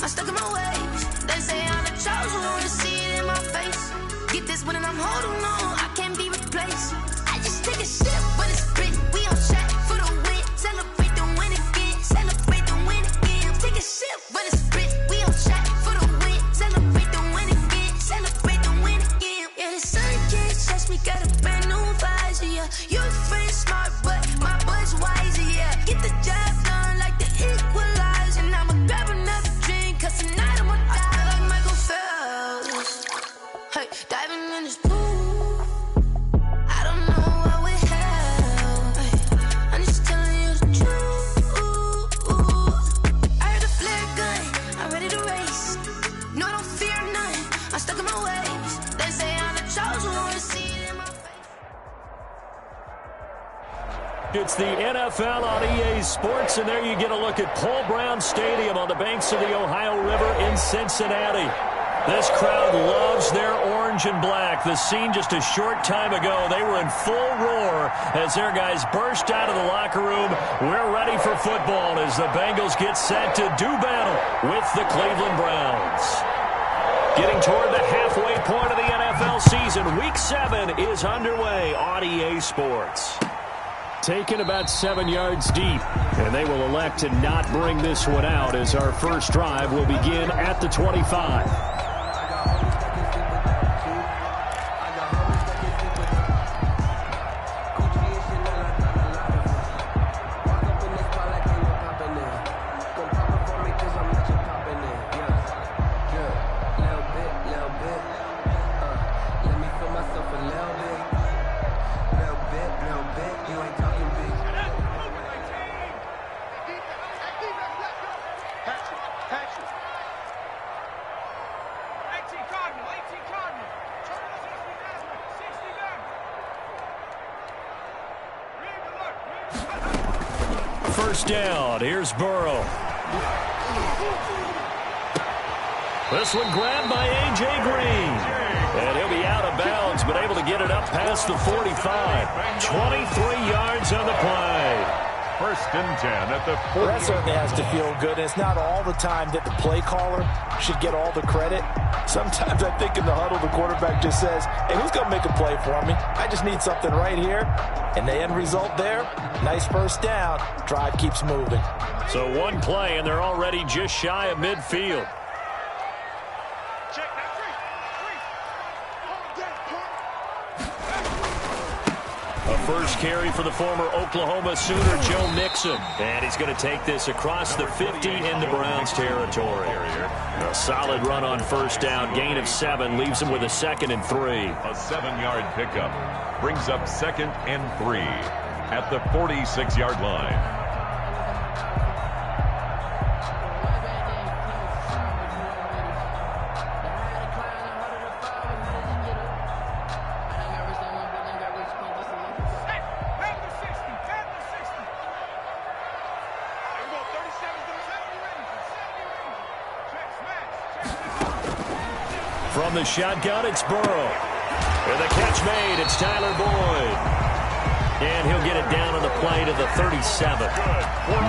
I'm stuck in my ways. They say I'm the chosen one, see it in my face. Get this one and I'm holding on, I can't be replaced. I just take a sip, but it's spit. We on track for the win. Celebrate the win again. Celebrate the win again. Take a sip, but it's spit. We on track for the win. Celebrate the win again. Celebrate the win again. Yeah, the sun can't touch me. Got a brand new visor. Yeah, your friend smart, but my boy's wiser. Yeah, get the job done like the equalizer. And I'ma grab another drink, 'cause tonight I'ma die like Michael Phelps. Hey, diving in this pool. It's the NFL on EA Sports, and there you get a look at Paul Brown Stadium on the banks of the Ohio River in Cincinnati. This crowd loves their orange and black. The scene just a short time ago, they were in full roar as their guys burst out of the locker room. We're ready for football as the Bengals get set to do battle with the Cleveland Browns. Getting toward the halfway point of the NFL season, Week 7 is underway on EA Sports. Taken about 7 yards deep, and they will elect to not bring this one out as our first drive will begin at the 25. First down, here's Burrow. This one grabbed by A.J. Green. And he'll be out of bounds, but able to get it up past the 45. 23 yards on the play. First and 10 at the 40. That certainly has to feel good. It's not all the time that the play caller should get all the credit. Sometimes I think in the huddle, the quarterback just says, hey, who's going to make a play for me? I just need something right here. And the end result there, nice first down. Drive keeps moving. So one play, and they're already just shy of midfield. A first carry for the former Oklahoma Sooner, Joe Mixon. And he's going to take this across the 50 into Browns territory. A solid run on first down. Gain of 7 leaves him with a 2nd and 3. A 7-yard pickup brings up 2nd and 3 at the 46-yard line. From the shotgun, it's Burrow. With a catch made, it's Tyler Boyd. And he'll get it down on the play to the 37.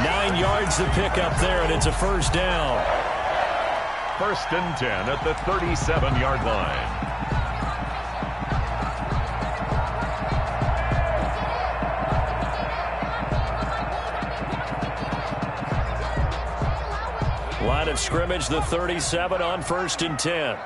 9 yards to pick up there, and it's a first down. First and 10 at the 37-yard line. Line of scrimmage, the 37 on first and 10.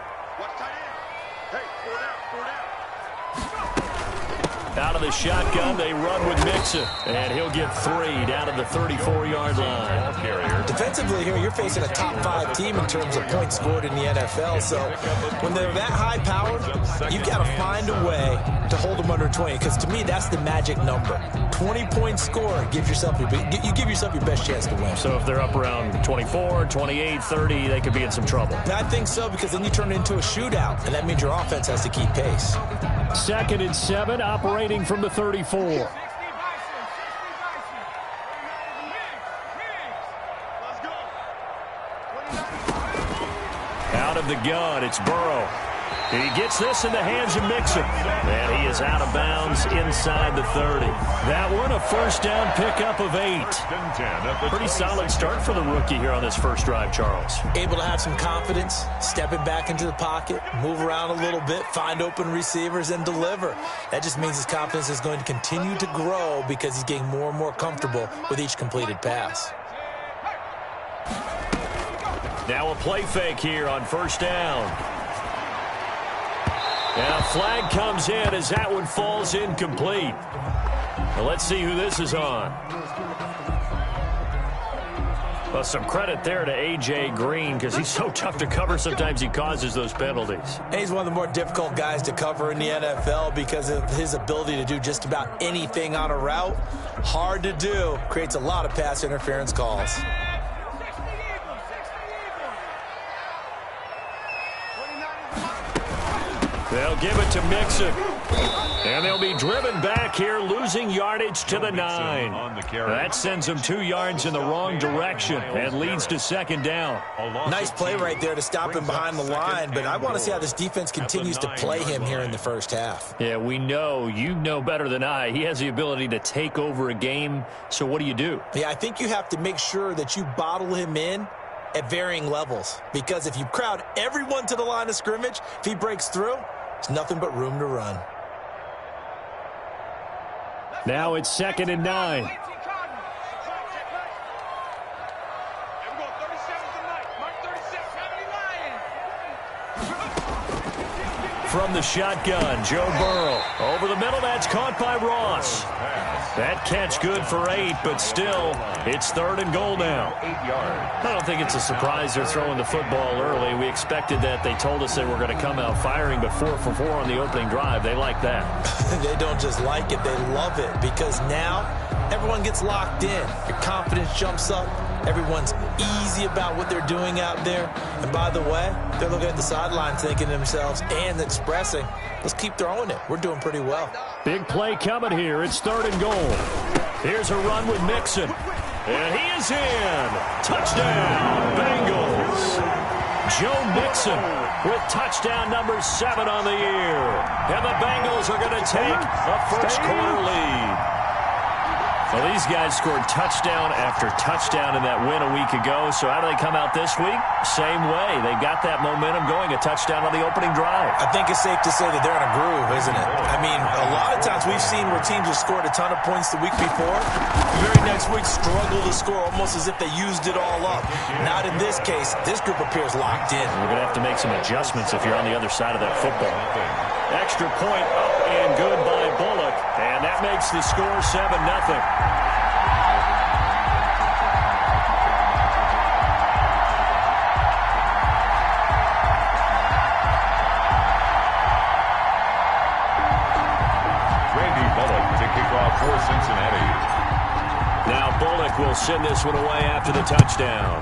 Out of the shotgun, they run with Mixon. And he'll get 3 down to the 34-yard line. Defensively here, you're facing a top-5 team in terms of points scored in the NFL. So when they're that high-powered, you've got to find a way to hold them under 20. Because to me, that's the magic number. 20-point score gives yourself you give yourself your best chance to win. So if they're up around 24, 28, 30, they could be in some trouble. I think so, because then you turn it into a shootout, and that means your offense has to keep pace. 2nd and 7, operating from the 34. Out of the gun, it's Burrow. He gets this in the hands of Mixon. And he is out of bounds inside the 30. That one, a first down pickup of 8. Pretty solid start for the rookie here on this first drive, Charles. Able to have some confidence, stepping back into the pocket, move around a little bit, find open receivers, and deliver. That just means his confidence is going to continue to grow because he's getting more and more comfortable with each completed pass. Now a play fake here on first down. And a flag comes in as that one falls incomplete. Now let's see who this is on. Well, some credit there to A.J. Green because he's so tough to cover. Sometimes he causes those penalties. And he's one of the more difficult guys to cover in the NFL because of his ability to do just about anything on a route. Hard to do. Creates a lot of pass interference calls. They'll give it to Mixon. And they'll be driven back here, losing yardage to the 9. That sends them 2 yards in the wrong direction and leads to second down. Nice play right there to stop him behind the line, but I want to see how this defense continues to play him here in the first half. Yeah, we know. You know better than I. He has the ability to take over a game, so what do? Yeah, I think you have to make sure that you bottle him in at varying levels, because if you crowd everyone to the line of scrimmage, if he breaks through, there's nothing but room to run. Now it's 2nd and 9. From the shotgun, Joe Burrow. Over the middle, that's caught by Ross. That catch good for 8, but still, it's 3rd and goal now. 8 yards. I don't think it's a surprise they're throwing the football early. We expected that. They told us they were going to come out firing, but 4 for 4 on the opening drive. They like that. They don't just like it, they love it, because now everyone gets locked in. Your confidence jumps up. Everyone's easy about what they're doing out there. And by the way, they're looking at the sideline thinking to themselves and expressing, let's keep throwing it. We're doing pretty well. Big play coming here. It's 3rd and goal. Here's a run with Mixon. And he is in. Touchdown, Bengals. Joe Mixon with touchdown number 7 on the year. And the Bengals are going to take a first quarter lead. Well, these guys scored touchdown after touchdown in that win a week ago. So how do they come out this week? Same way. They got that momentum going, a touchdown on the opening drive. I think it's safe to say that they're in a groove, isn't it? I mean, a lot of times we've seen where teams have scored a ton of points the week before. The very next week struggle to score almost as if they used it all up. Not in this case. This group appears locked in. You're going to have to make some adjustments if you're on the other side of that football. Extra point up and good by Bullock. And that makes the score 7-0. For Cincinnati. Now Bullock will send this one away after the touchdown.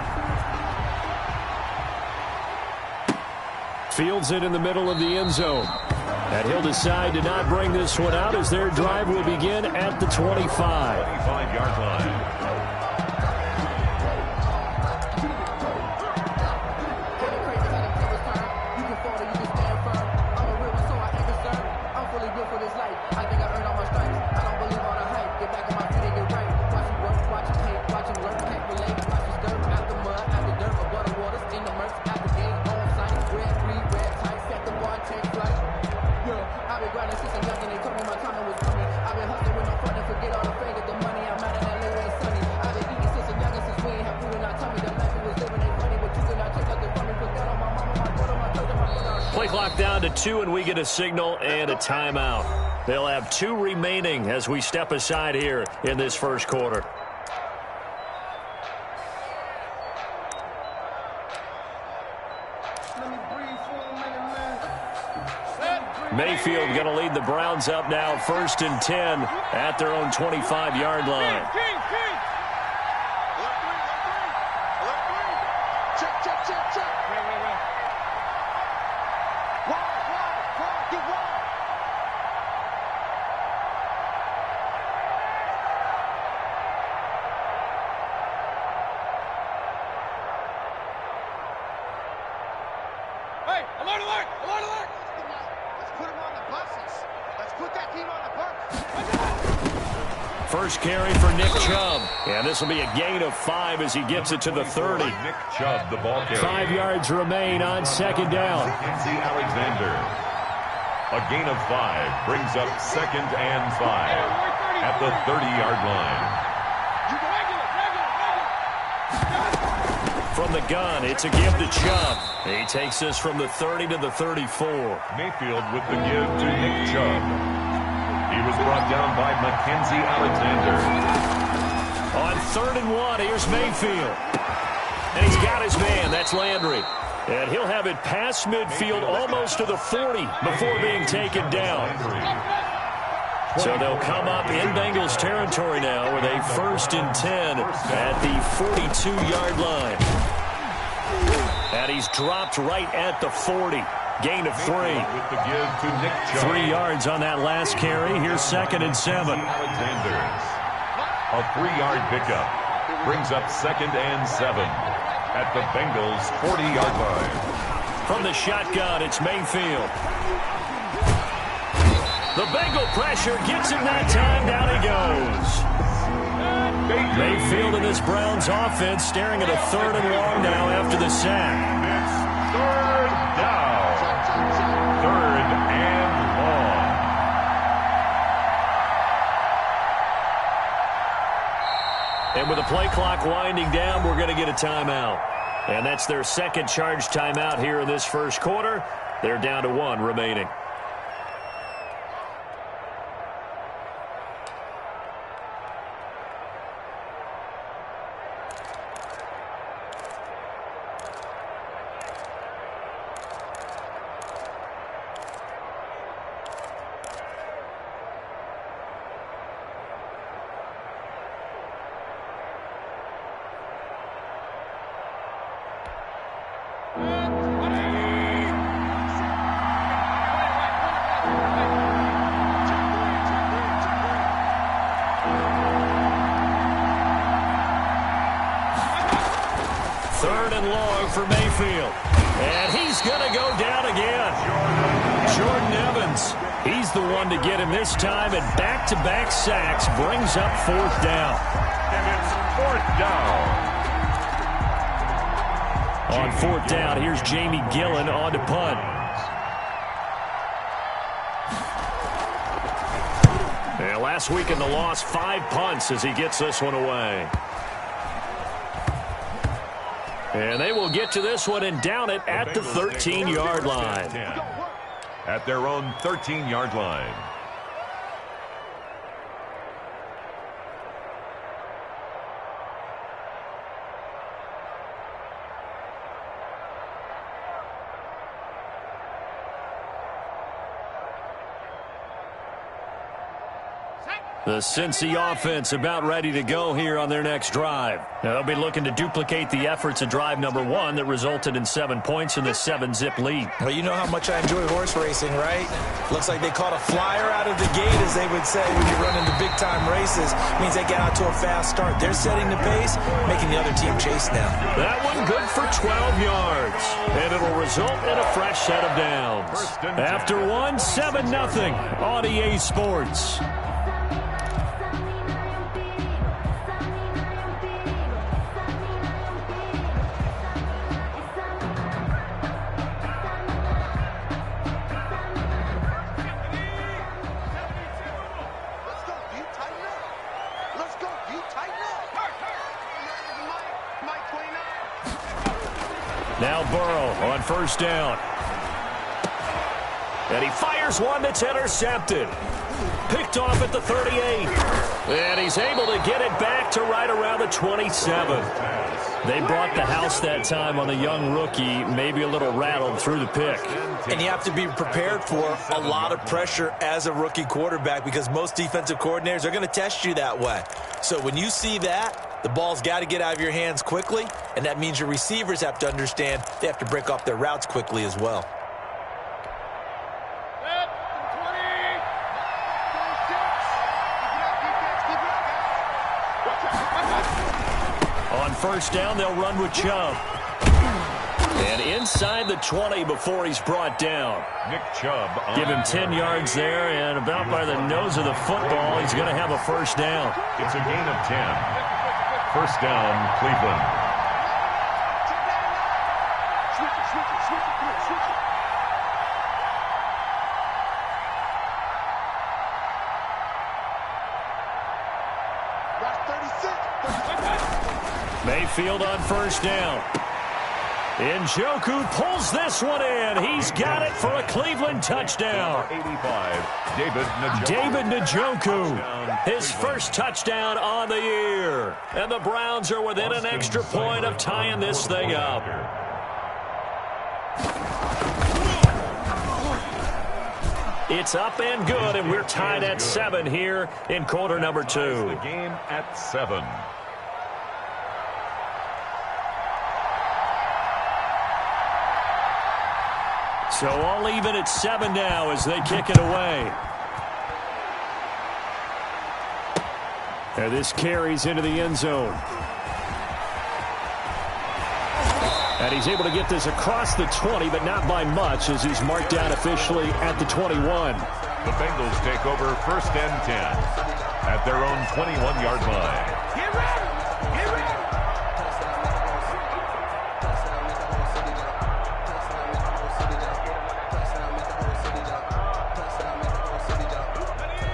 Fields it in the middle of the end zone. And he'll decide to not bring this one out as their drive will begin at the 25. 25-yard line. Clock down to 2, and we get a signal and a timeout. They'll have 2 remaining as we step aside here in this first quarter. Mayfield going to lead the Browns up now, 1st and 10 at their own 25-yard line. Hey, alert, alert, alert, alert! Let's put him on the buses. Let's put that team on the bus. First carry for Nick Chubb. And this will be a gain of 5 as he gets it to the 30. Nick Chubb, the ball carrier. 5 yards remain on second down. Mackenzie Alexander. A gain of 5 brings up 2nd and 5 at the 30-yard line. From the gun, it's a give to Chubb. He takes this from the 30 to the 34. Mayfield with the give to Nick Chubb. He was brought down by Mackenzie Alexander. On 3rd and 1, here's Mayfield. And he's got his man. That's Landry. And he'll have it past midfield almost to the 40 before being taken down. So they'll come up in Bengals territory now with a 1st and 10 at the 42-yard line. And he's dropped right at the 40. Gain of 3. With the give to Nick Chubb. 3 yards on that last carry. Here's 2nd and 7. Alexander. A 3-yard pickup brings up 2nd and 7 at the Bengals 40-yard line. From the shotgun, it's Mayfield. The Bengal pressure gets him that time. Down he goes. Mayfield in this Browns offense staring at a 3rd and long now after the sack. It's 3rd down. 3rd and long. And with the play clock winding down, we're going to get a timeout. And that's their 2nd charge timeout here in this first quarter. They're down to 1 remaining. For Mayfield. And he's going to go down again. Jordan Evans. He's the one to get him this time, and back-to-back sacks brings up 4th down. And it's 4th down. On 4th down, here's Jamie Gillen on to punt. And last week in the loss, 5 punts as he gets this one away. And they will get to this one and down it at the 13-yard line. At their own 13-yard line. The Cincy offense about ready to go here on their next drive. Now they'll be looking to duplicate the efforts of drive number 1 that resulted in 7 points in the 7-zip lead. Well, you know how much I enjoy horse racing, right? Looks like they caught a flyer out of the gate, as they would say when you run into big-time races. Means they get out to a fast start. They're setting the pace, making the other team chase now. That one good for 12 yards. And it'll result in a fresh set of downs. After 1, 7-0 on EA Sports. Now Burrow on 1st down. And he fires one that's intercepted. Picked off at the 38. And he's able to get it back to right around the 27. They brought the house that time on the young rookie, maybe a little rattled through the pick. And you have to be prepared for a lot of pressure as a rookie quarterback, because most defensive coordinators are going to test you that way. So when you see that, the ball's got to get out of your hands quickly, and that means your receivers have to understand they have to break off their routes quickly as well. On 1st down, they'll run with Chubb. And inside the 20 before he's brought down. Nick Chubb. Give him 10 yards there, and about by the nose of the football, he's going to have a first down. It's a gain of 10. First down, Cleveland. Mayfield on first down. Njoku pulls this one in. He's got it for a Cleveland touchdown. 85, David Njoku, his first touchdown on the year. And the Browns are within an extra point of tying this thing up. It's up and good, and we're tied at 7 here in quarter number 2. The game at 7. So all even at 7 now as they kick it away. And this carries into the end zone. And he's able to get this across the 20, but not by much, as he's marked down officially at the 21. The Bengals take over first and 10 at their own 21-yard line. Get ready! Get ready!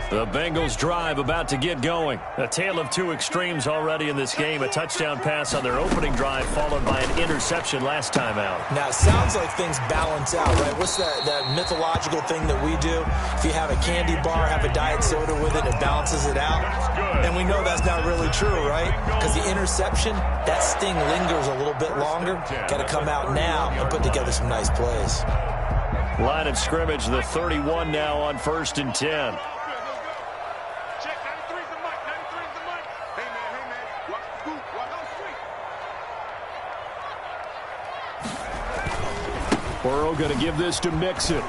The Bengals drive about to get going. A tale of two extremes already in this game. A touchdown pass on their opening drive followed by an interception last time out. Now, it sounds like things balance out, right? What's that mythological thing that we do? If you have a candy bar, have a diet soda with it, it balances it out. And we know that's not really true, right? Because the interception, that sting lingers a little bit longer. Got to come out now and put together some nice plays. Line of scrimmage, the 31 now on first and 10. Burrow going to give this to Mixon.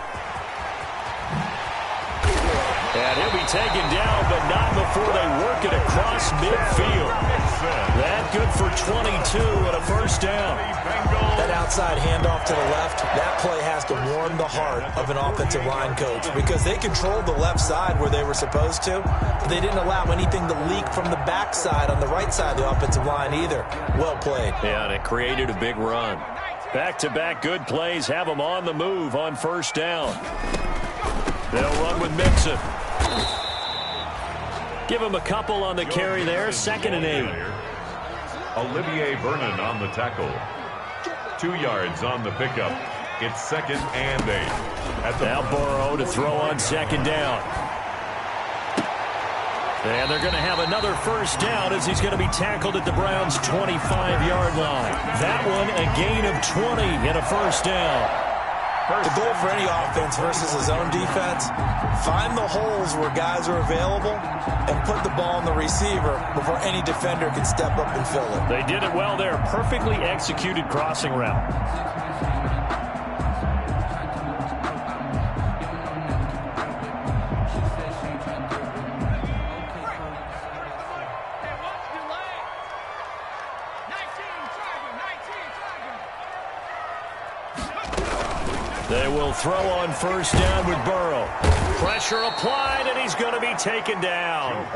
And he'll be taken down, but not before they work it across midfield. That good for 22 and a first down. That outside handoff to the left, that play has to warm the heart of an offensive line coach because they controlled the left side where they were supposed to, but they didn't allow anything to leak from the backside on the right side of the offensive line either. Well played. Yeah, and it created a big run. Back-to-back good plays have them on the move on first down. They'll run with Mixon. Give him a couple on the carry there. 2nd and 8. Olivier Vernon on the tackle. 2 yards on the pickup. It's 2nd and 8. Now Burrow to throw on 2nd down. And they're going to have another first down as he's going to be tackled at the Browns' 25-yard line. That one a gain of 20 and a first down. The goal for any offense versus his own defense, find the holes where guys are available and put the ball on the receiver before any defender can step up and fill it. They did it well there. Perfectly executed crossing route. They will throw on first down with Burrow. Pressure applied, and he's going to be taken down.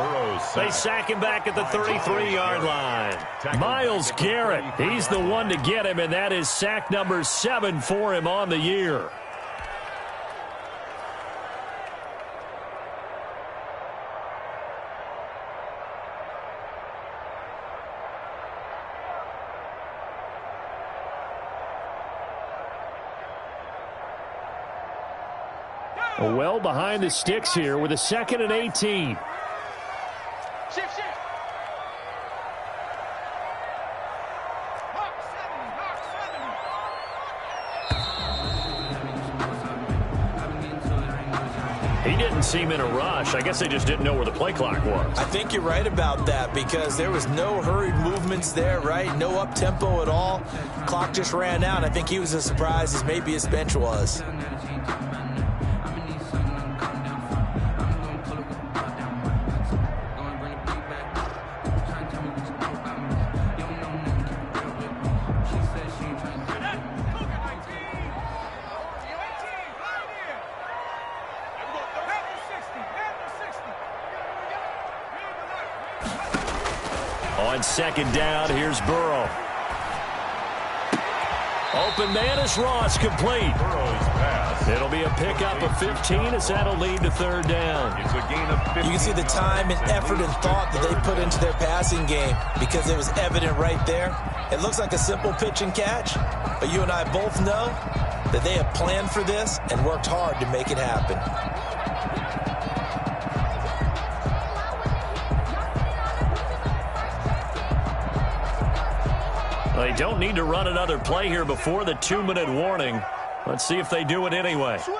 They sack him back at the 33-yard line. Myles Garrett, he's the one to get him, and that is sack number 7 for him on the year. Well behind the sticks here with a 2nd and 18. Shift. Mark 7. He didn't seem in a rush. I guess they just didn't know where the play clock was. I think you're right about that because there was no hurried movements there, right? No up-tempo at all. Clock just ran out. I think he was as surprised as maybe his bench was. On second down, here's Burrow. Open man is Ross, complete. Burrow's pass. It'll be a pickup of 15 as that'll lead to third down. It's a gain of 15. You can see the time and effort and thought that they put into their passing game because it was evident right there. It looks like a simple pitch and catch, but you and I both know that they have planned for this and worked hard to make it happen. They don't need to run another play here before the 2-minute warning. Let's see if they do it anyway. Switch.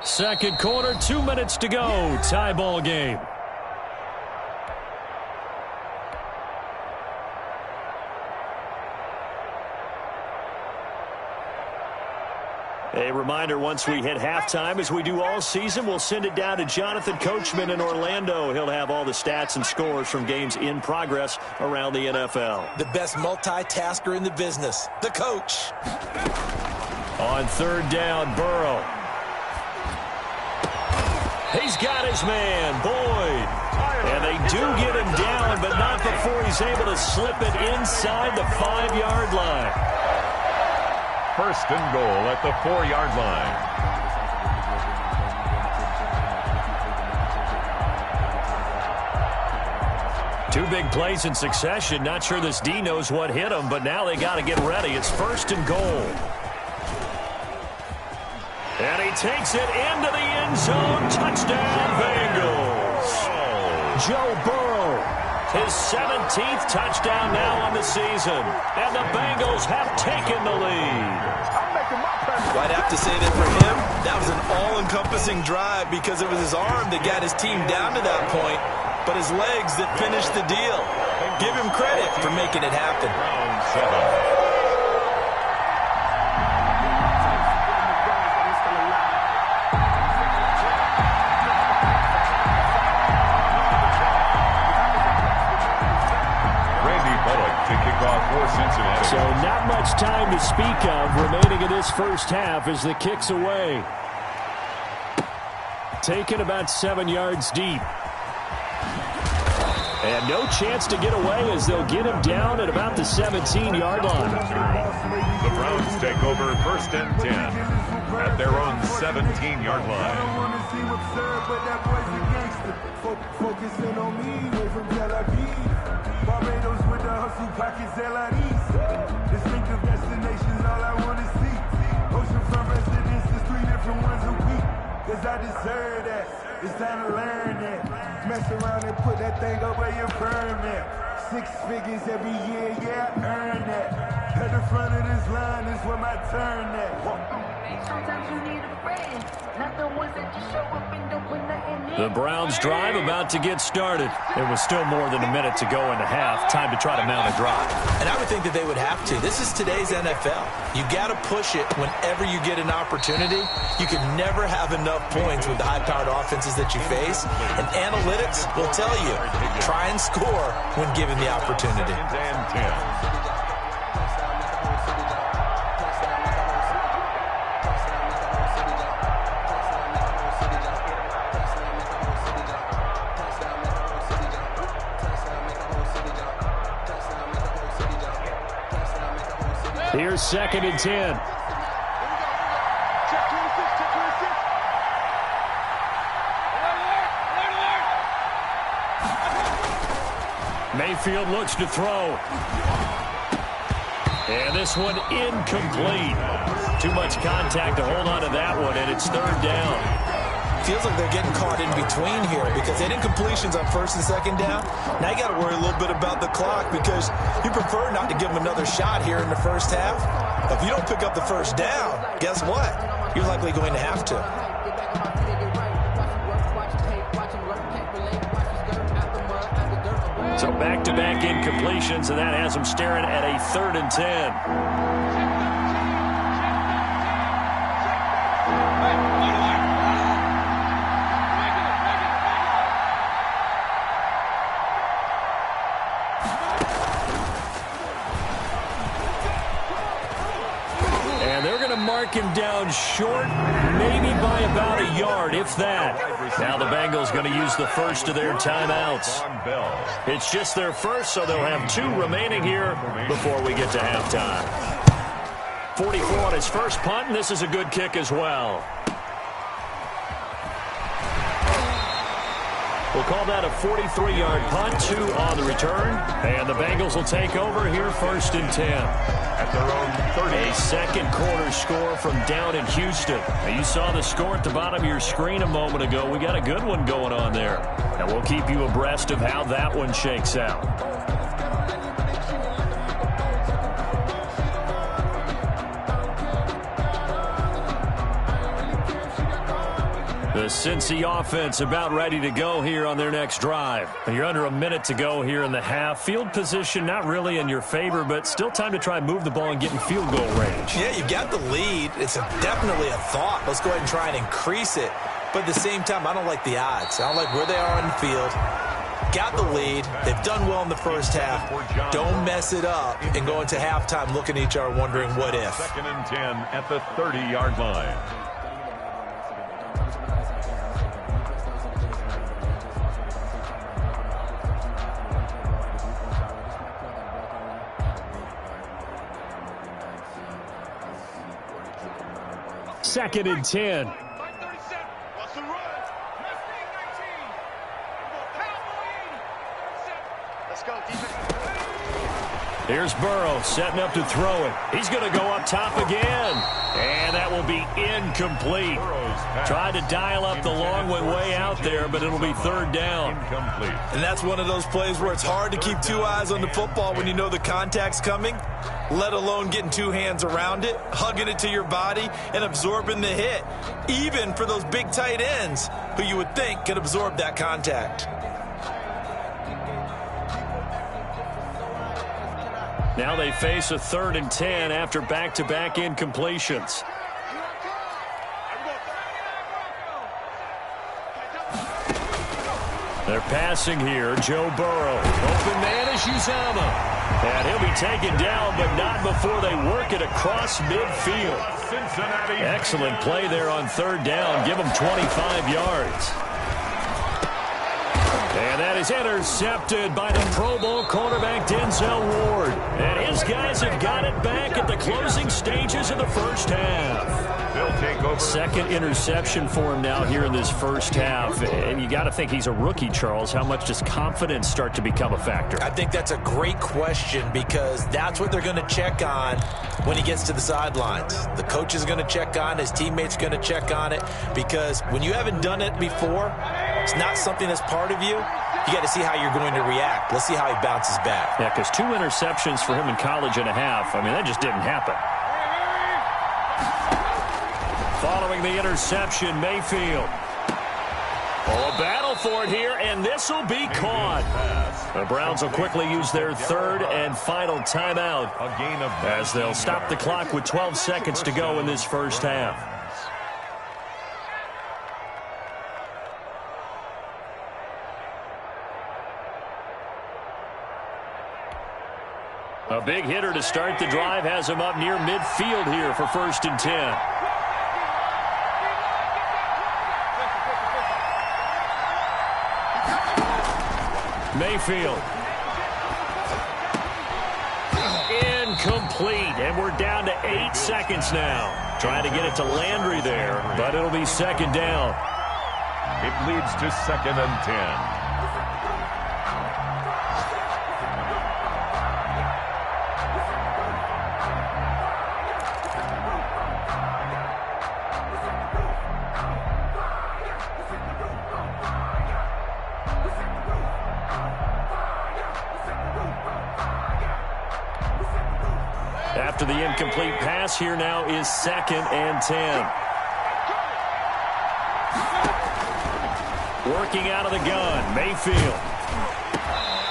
Second quarter, 2 minutes to go. Tie ball game. A reminder, once we hit halftime, as we do all season, we'll send it down to Jonathan Coachman in Orlando. He'll have all the stats and scores from games in progress around the NFL. The best multitasker in the business, the coach. On third down, Burrow. He's got his man, Boyd. And they do get him down, but not before he's able to slip it inside the 5-yard line. First and goal at the 4-yard line. Two big plays in succession. Not sure this D knows what hit him, but now they got to get ready. It's first and goal. And he takes it into the end zone. Touchdown, Bengals. Joe Burrow, his 17th touchdown now on the season. And the Bengals have taken the lead. Well, I'd have to say that for him, that was an all-encompassing drive because it was his arm that got his team down to that point, but his legs that finished the deal. Give him credit for making it happen. Round 7. So not much time to speak of remaining in this first half as the kick's away. Taken about 7 yards deep. And no chance to get away as they'll get him down at about the 17-yard line. The Browns take over first and 10 at their own 17-yard line. Focusing on me, way from Tel Aviv. Barbados with the hustle pockets, distinctive destinations, all I want to see. Oceanfront residences, 3 different ones a week. Cause I deserve that. It's time to learn that. Mess around and put that thing up where you burn that. 6 figures every year, yeah, I earn that. At the front of this line is where my turn at. Sometimes you need a friend, not the ones that just show up and don't put nothing in. The Browns drive about to get started. It was still more than a minute to go in the half. Time to try to mount a drive. And I would think that they would have to. This is today's NFL. You got to push it whenever you get an opportunity. You can never have enough points with the high-powered offenses that you face. And analytics will tell you, try and score when given the opportunity. And 10. Here's second and 10. Mayfield looks to throw. And this one incomplete. Too much contact to hold on to that one, and it's third down. Feels like they're getting caught in between here because they did completions on first and second down. Now you got to worry a little bit about the clock because you prefer not to give them another shot here in the first half. If you don't pick up the first down, guess what? You're likely going to have to. So back-to-back incompletions, and that has them staring at a third and 10. him down short, maybe by about a yard, if that. Now the Bengals going to use the first of their timeouts. It's just their first, so they'll have 2 remaining here before we get to halftime. 44 on his first punt, and this is a good kick as well. We'll call that a 43-yard punt, 2 on the return. And the Bengals will take over here, 1st and 10. At their own 30. A second quarter score from down in Houston. Now, you saw the score at the bottom of your screen a moment ago. We got a good one going on there. And we'll keep you abreast of how that one shakes out. The Cincy offense about ready to go here on their next drive. You're under a minute to go here in the half. Field position not really in your favor, but still time to try and move the ball and get in field goal range. Yeah, you got the lead. It's definitely a thought. Let's go ahead and try and increase it. But at the same time, I don't like the odds. I don't like where they are on the field. Got the lead. They've done well in the first half. Don't mess it up and go into halftime looking at each other wondering what if. 2nd and 10 at the 30-yard line. Second and 10. What's the run? Let's go, defense. Here's Burrow setting up to throw it. He's going to go up top again. And that will be incomplete. Tried to dial up the long one way out there, but it'll be 3rd down. Incomplete. And that's one of those plays where it's hard to keep 2 eyes on the football when you know the contact's coming, let alone getting 2 hands around it, hugging it to your body, and absorbing the hit, even for those big tight ends who you would think could absorb that contact. Now they face a 3rd and 10 after back-to-back incompletions. They're passing here. Joe Burrow. Open man is Uzama. And he'll be taken down, but not before they work it across midfield. Cincinnati. Excellent play there on 3rd down. Give them 25 yards. And that is intercepted by the Pro Bowl cornerback Denzel Ward. And his guys have got it back at the closing stages of the first half. They'll take over. Second interception for him now here in this first half. And you got to think he's a rookie, Charles. How much does confidence start to become a factor? I think that's a great question because that's what they're going to check on when he gets to the sidelines. The coach is going to check on, his teammates going to check on it, because when you haven't done it before, it's not something that's part of you. You got to see how you're going to react. Let's see how he bounces back. Yeah, because 2 interceptions for him in college and a half. I mean, that just didn't happen. Following the interception, Mayfield. Oh, a battle for it here, and this will be caught. The Browns will quickly use their 3rd and final timeout as they'll stop the clock with 12 seconds to go in this first half. A big hitter to start the drive has him up near midfield here for 1st and 10. Mayfield. Incomplete, and we're down to 8 seconds now. Trying to get it to Landry there, but it'll be 2nd down. It leads to 2nd and 10. After the incomplete pass, here now is 2nd and 10. Working out of the gun, Mayfield.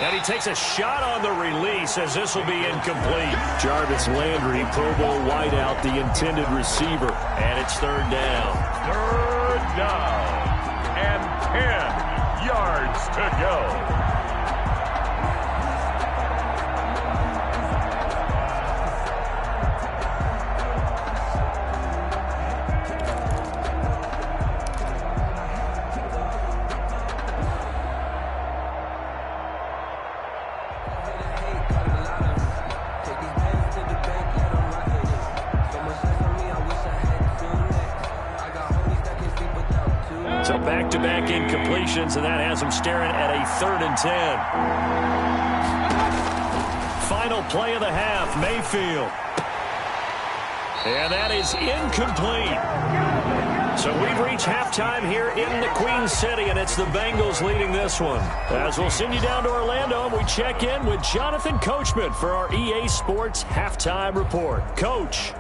And he takes a shot on the release as this will be incomplete. Jarvis Landry, Pro Bowl wideout, the intended receiver. And it's 3rd down. 3rd down. And 10 yards to go. back-to-back incompletions, and that has them staring at a 3rd and 10. Final play of the half, Mayfield. And that is incomplete. So we've reached halftime here in the Queen City, and it's the Bengals leading this one. As we'll send you down to Orlando, and we check in with Jonathan Coachman for our EA Sports Halftime Report. Coach.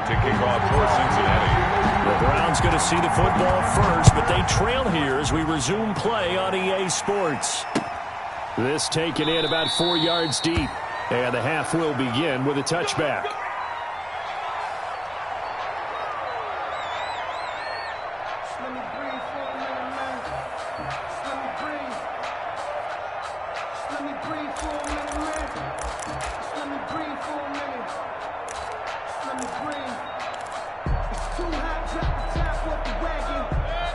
To kick off for Cincinnati. The Browns going to see the football first, but they trail here as we resume play on EA Sports. This taken in about 4 yards deep, and the half will begin with a touchback.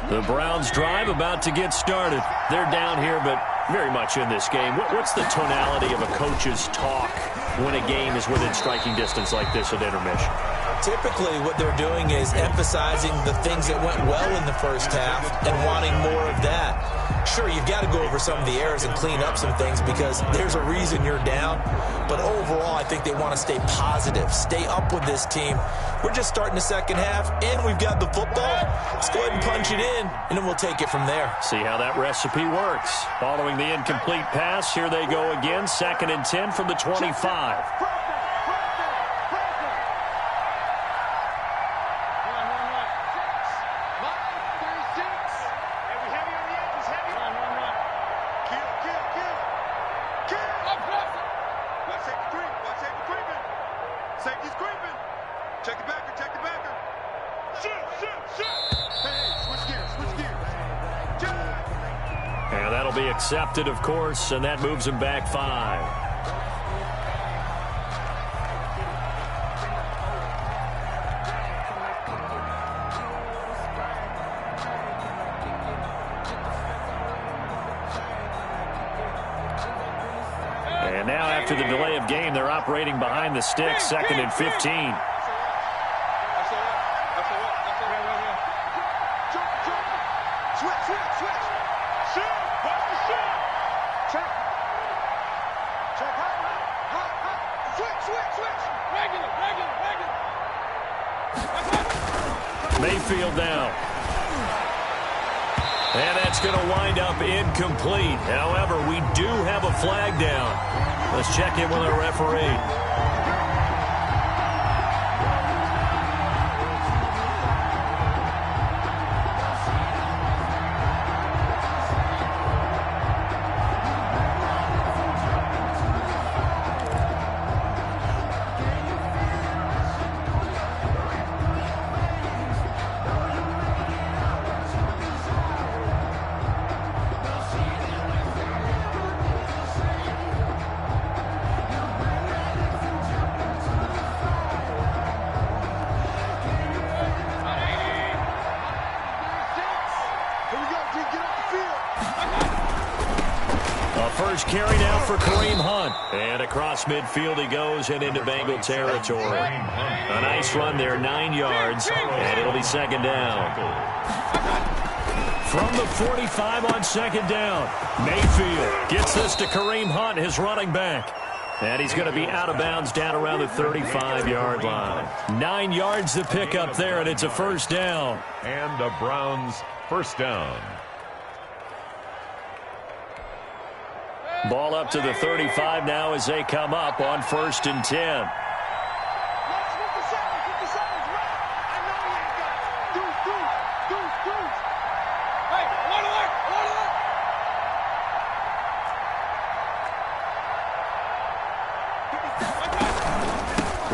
The Browns drive about to get started. They're down here, but very much in this game. What's the tonality of a coach's talk when a game is within striking distance like this at intermission? Typically, what they're doing is emphasizing the things that went well in the first half and wanting more of that. Sure, you've got to go over some of the errors and clean up some things because there's a reason you're down. But overall, I think they want to stay positive, stay up with this team. We're just starting the second half, and we've got the football. Let's go ahead and punch it in, and then we'll take it from there. See how that recipe works. Following the incomplete pass, here they go again, 2nd and 10 from the 25. And that'll be accepted, of course, and that moves him back 5. And now after the delay of game, they're operating behind the sticks, 2nd and 15. Mayfield down. And that's going to wind up incomplete. However, we do have a flag down. Let's check in with our referee. First carry now for Kareem Hunt. And across midfield he goes and into Bengal territory. A nice run there, 9 yards, and it'll be 2nd down. From the 45 on 2nd down, Mayfield gets this to Kareem Hunt, his running back. And he's going to be out of bounds down around the 35-yard line. 9 yards to pick up there, and it's a 1st down. And the Browns 1st down. Ball up to the 35 now as they come up on 1st and 10.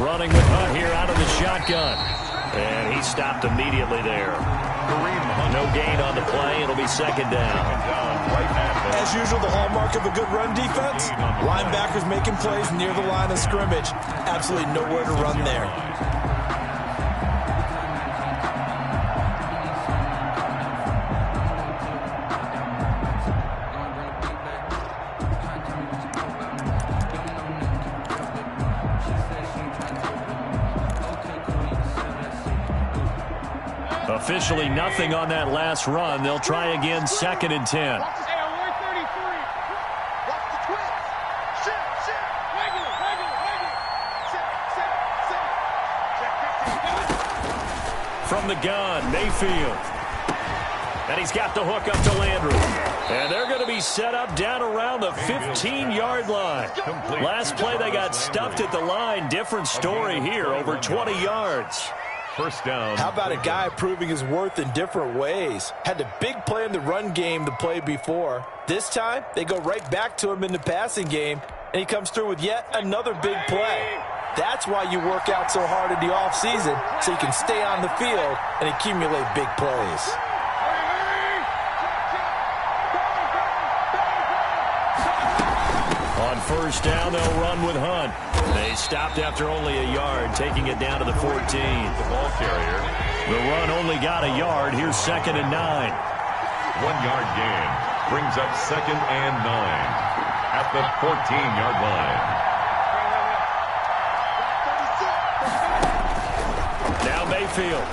Running with Hunt here out of the shotgun. And he stopped immediately there. No gain on the play. It'll be 2nd down. As usual, the hallmark of a good run defense, linebackers making plays near the line of scrimmage. Absolutely nowhere to run there. officially nothing on that last run. They'll try again, 2nd and 10. From the gun, Mayfield. And he's got the hook up to Landry. And they're going to be set up down around the 15-yard line. Last play, they got stuffed at the line. Different story here, over 20 yards. First down. How about a guy proving his worth in different ways? Had the big play in the run game the play before. This time, they go right back to him in the passing game, and he comes through with yet another big play. That's why you work out so hard in the offseason, so you can stay on the field and accumulate big plays. On first down, they'll run with Hunt. They stopped after only a yard, taking it down to the 14. The ball carrier. The run only got a yard. Here's 2nd and 9. 1-yard gain brings up 2nd and 9 at the 14-yard line. Now Mayfield.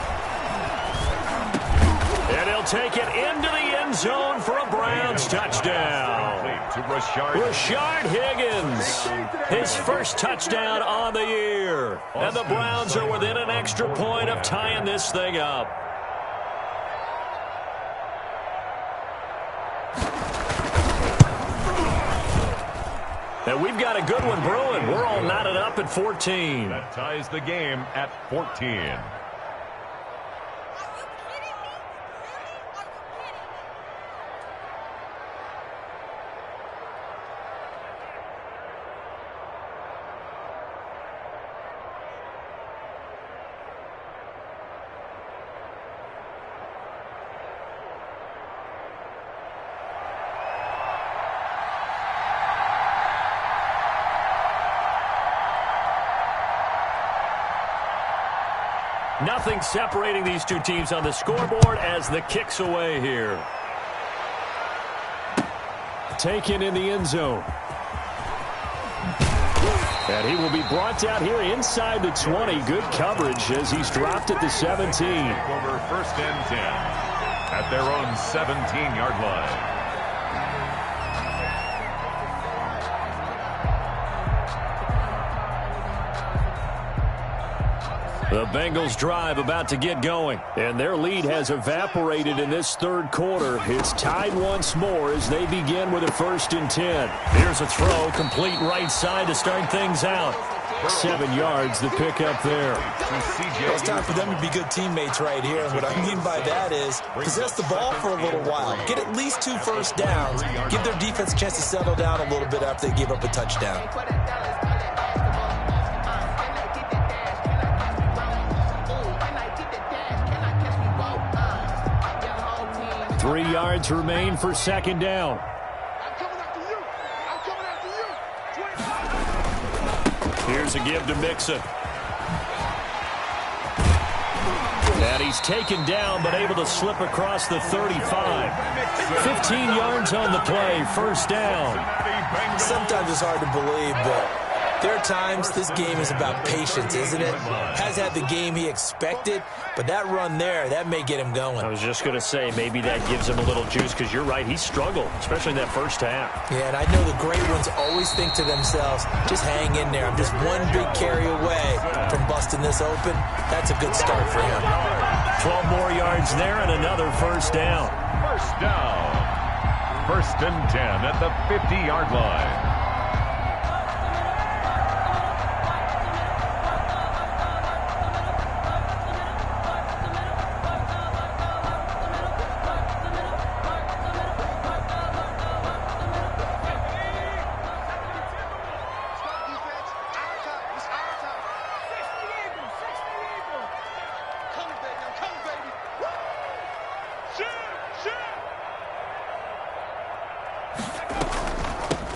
And he'll take it into the end zone for a Browns touchdown. To Rashard Higgins. His first touchdown on the year. And the Browns are within an extra point of tying this thing up. And we've got a good one brewing. We're all knotted up at 14. That ties the game at 14. Nothing separating these two teams on the scoreboard as the kick's away here. Taken in the end zone. And he will be brought down here inside the 20. Good coverage as he's dropped at the 17. Over 1st and 10 at their own 17-yard line. The Bengals drive about to get going, and their lead has evaporated in this third quarter. It's tied once more as they begin with a 1st and 10. Here's a throw, complete right side to start things out. 7 yards, the pickup there. It's time for them to be good teammates right here, and what I mean by that is possess the ball for a little while. Get at least 2 first downs. Give their defense a chance to settle down a little bit after they give up a touchdown. 3 yards remain for 2nd down. Here's a give to Mixon. And he's taken down, but able to slip across the 35. 15 yards on the play, 1st down. Sometimes it's hard to believe, but there are times this game is about patience, isn't it? Has had the game he expected, but that run there, that may get him going. I was just going to say, maybe that gives him a little juice, because you're right, he struggled, especially in that first half. Yeah, and I know the great ones always think to themselves, just hang in there. I'm just one big carry away from busting this open. That's a good start for him. 12 more yards there and another 1st down. 1st down. 1st and 10 at the 50-yard line.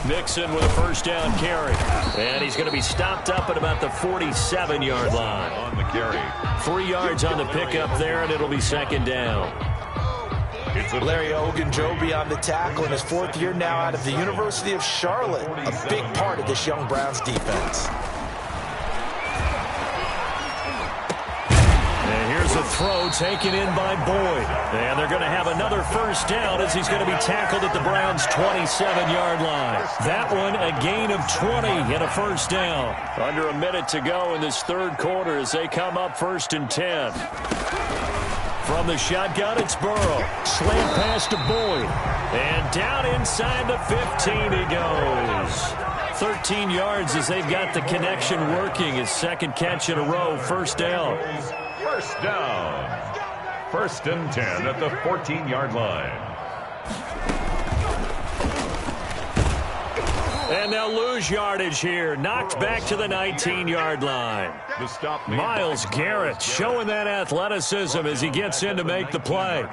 Mixon with a 1st down carry. And he's going to be stopped up at about the 47-yard line. On the carry. 3 yards on the pickup there, and it'll be 2nd down. Larry Ogunjobi on the tackle in his 4th year now out of the University of Charlotte. A big part of this young Browns defense. And here's Here's a throw taken in by Boyd. And they're going to have another first down as he's going to be tackled at the Browns' 27-yard line. That one a gain of 20 and a first down. Under a minute to go in this third quarter as they come up 1st and 10. From the shotgun, it's Burrow. Slant pass to Boyd. And down inside the 15 he goes. 13 yards as they've got the connection working. His second catch in a row, first down. First down. 1st and 10 at the 14-yard line. And they'll lose yardage here. Knocked back to the 19-yard line. Myles Garrett showing that athleticism as he gets in to make the play.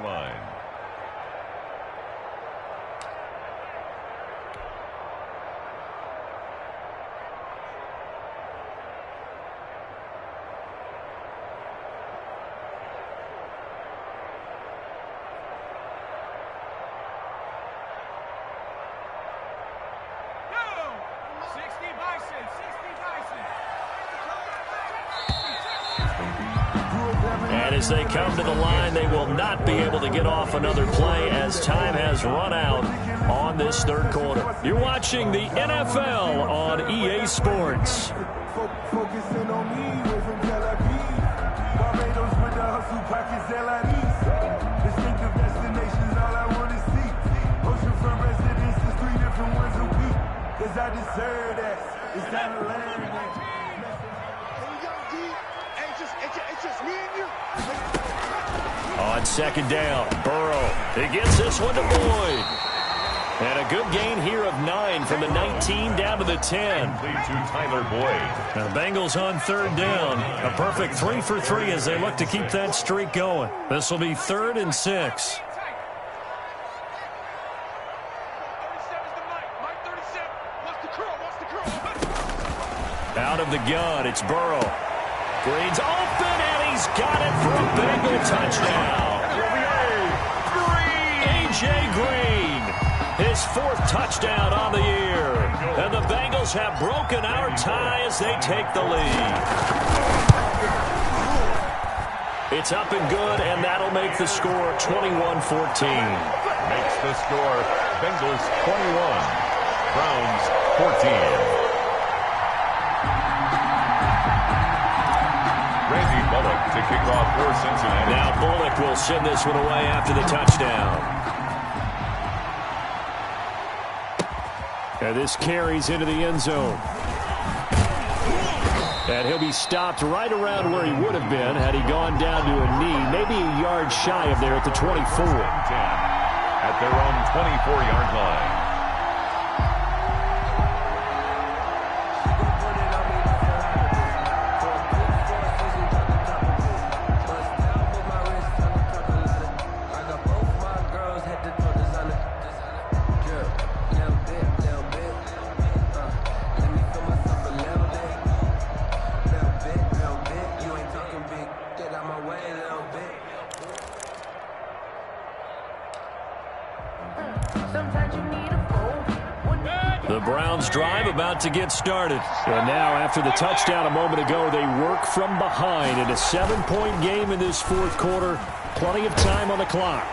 And as they come to the line, they will not be able to get off another play as time has run out on this third quarter. You're watching the NFL on EA Sports. Focusing on me, way from Tel Aviv. Barbados with the hustle pockets, LIDs. Distinctive destinations, all I want to see. Oceanfront residences, 3 different ones a week. Cause I deserve that. It's time to learn that. It's just me and you. On second down, Burrow. He gets this one to Boyd. And a good gain here of 9 from the 19 down to the 10. Lead to Tyler Boyd. Now the Bengals on third down. A perfect 3 for 3 as they look to keep that streak going. This will be 3rd and 6. Out of the gun, it's Burrow. Green's open, and he's got it for a Bengal touchdown. A.J. Green, his 4th touchdown on the year. And the Bengals have broken our tie as they take the lead. It's up and good, and that'll make the score 21-14. Makes the score Bengals 21, Browns 14. Bullock to kick off for Cincinnati. Now Bullock will send this one away after the touchdown. And this carries into the end zone. And he'll be stopped right around where he would have been had he gone down to a knee, maybe a yard shy of there at the 24. At their own 24-yard line. The Browns drive about to get started. And now after the touchdown a moment ago, they work from behind in a 7-point game in this fourth quarter. Plenty of time on the clock.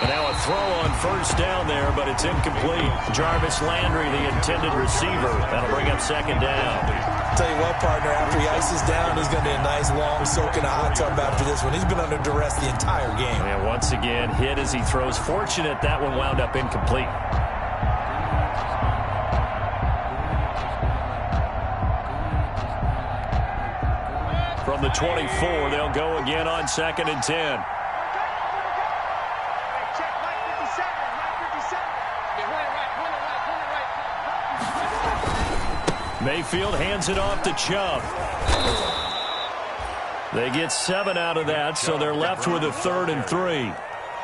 And now a throw on first down there, but it's incomplete. Jarvis Landry, the intended receiver. That'll bring up second down. Tell you what, partner, after he ices down, he's going to be a nice long soak in a hot tub after this one. He's been under duress the entire game. And once again, hit as he throws. Fortunate that one wound up incomplete. From the 24, they'll go again on 2nd and 10. Mayfield hands it off to Chubb. They get 7 out of that, so they're left with a 3rd and 3.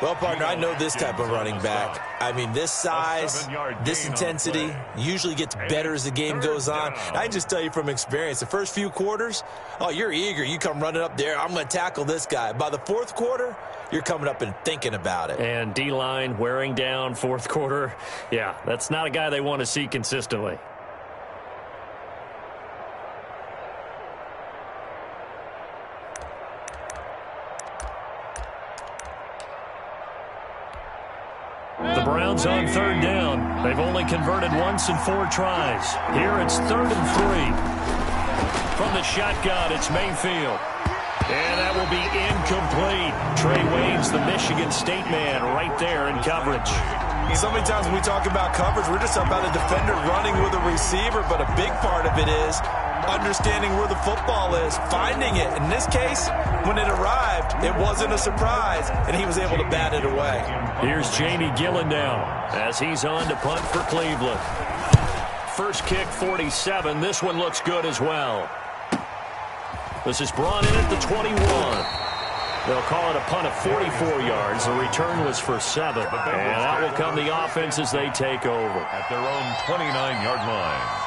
Well, partner, I know this type of running back. I mean, this size, this intensity usually gets better as the game goes on. I can just tell you from experience, the first few quarters, oh, you're eager. You come running up there, I'm going to tackle this guy. By the fourth quarter, you're coming up and thinking about it. And D-line wearing down fourth quarter. Yeah, that's not a guy they want to see consistently. Browns on third down. They've only converted once in 4 tries. Here it's 3rd and 3. From the shotgun, it's Mayfield. And that will be incomplete. Trey Waynes, the Michigan State man, right there in coverage. So many times when we talk about coverage, we're just about a defender running with a receiver, but a big part of it is understanding where the football is, finding it. In this case, when it arrived, it wasn't a surprise, and he was able to bat it away. Here's Jamie Gillen now as he's on to punt for Cleveland. First kick, 47. This one looks good as well. This is brought in at the 21. They'll call it a punt of 44 yards. The return was for 7. And out will come the offense as they take over. At their own 29-yard line.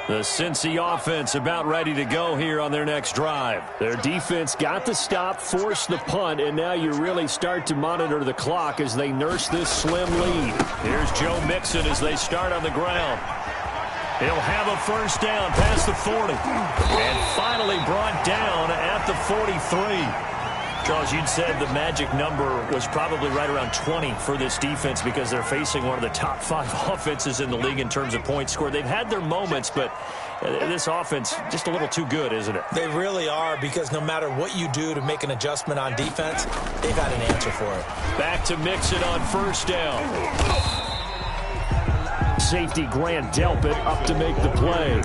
The Cincy offense about ready to go here on their next drive. Their defense got the stop, forced the punt, and now you really start to monitor the clock as they nurse this slim lead. Here's Joe Mixon as they start on the ground. He'll have a first down past the 40. And finally brought down at the 43. Charles, you'd said the magic number was probably right around 20 for this defense because they're facing one of the top 5 offenses in the league in terms of points scored. They've had their moments, but this offense just a little too good, isn't it? They really are, because no matter what you do to make an adjustment on defense, they've had an answer for it. Back to Mixon on first down. Safety Grant Delpit up to make the play.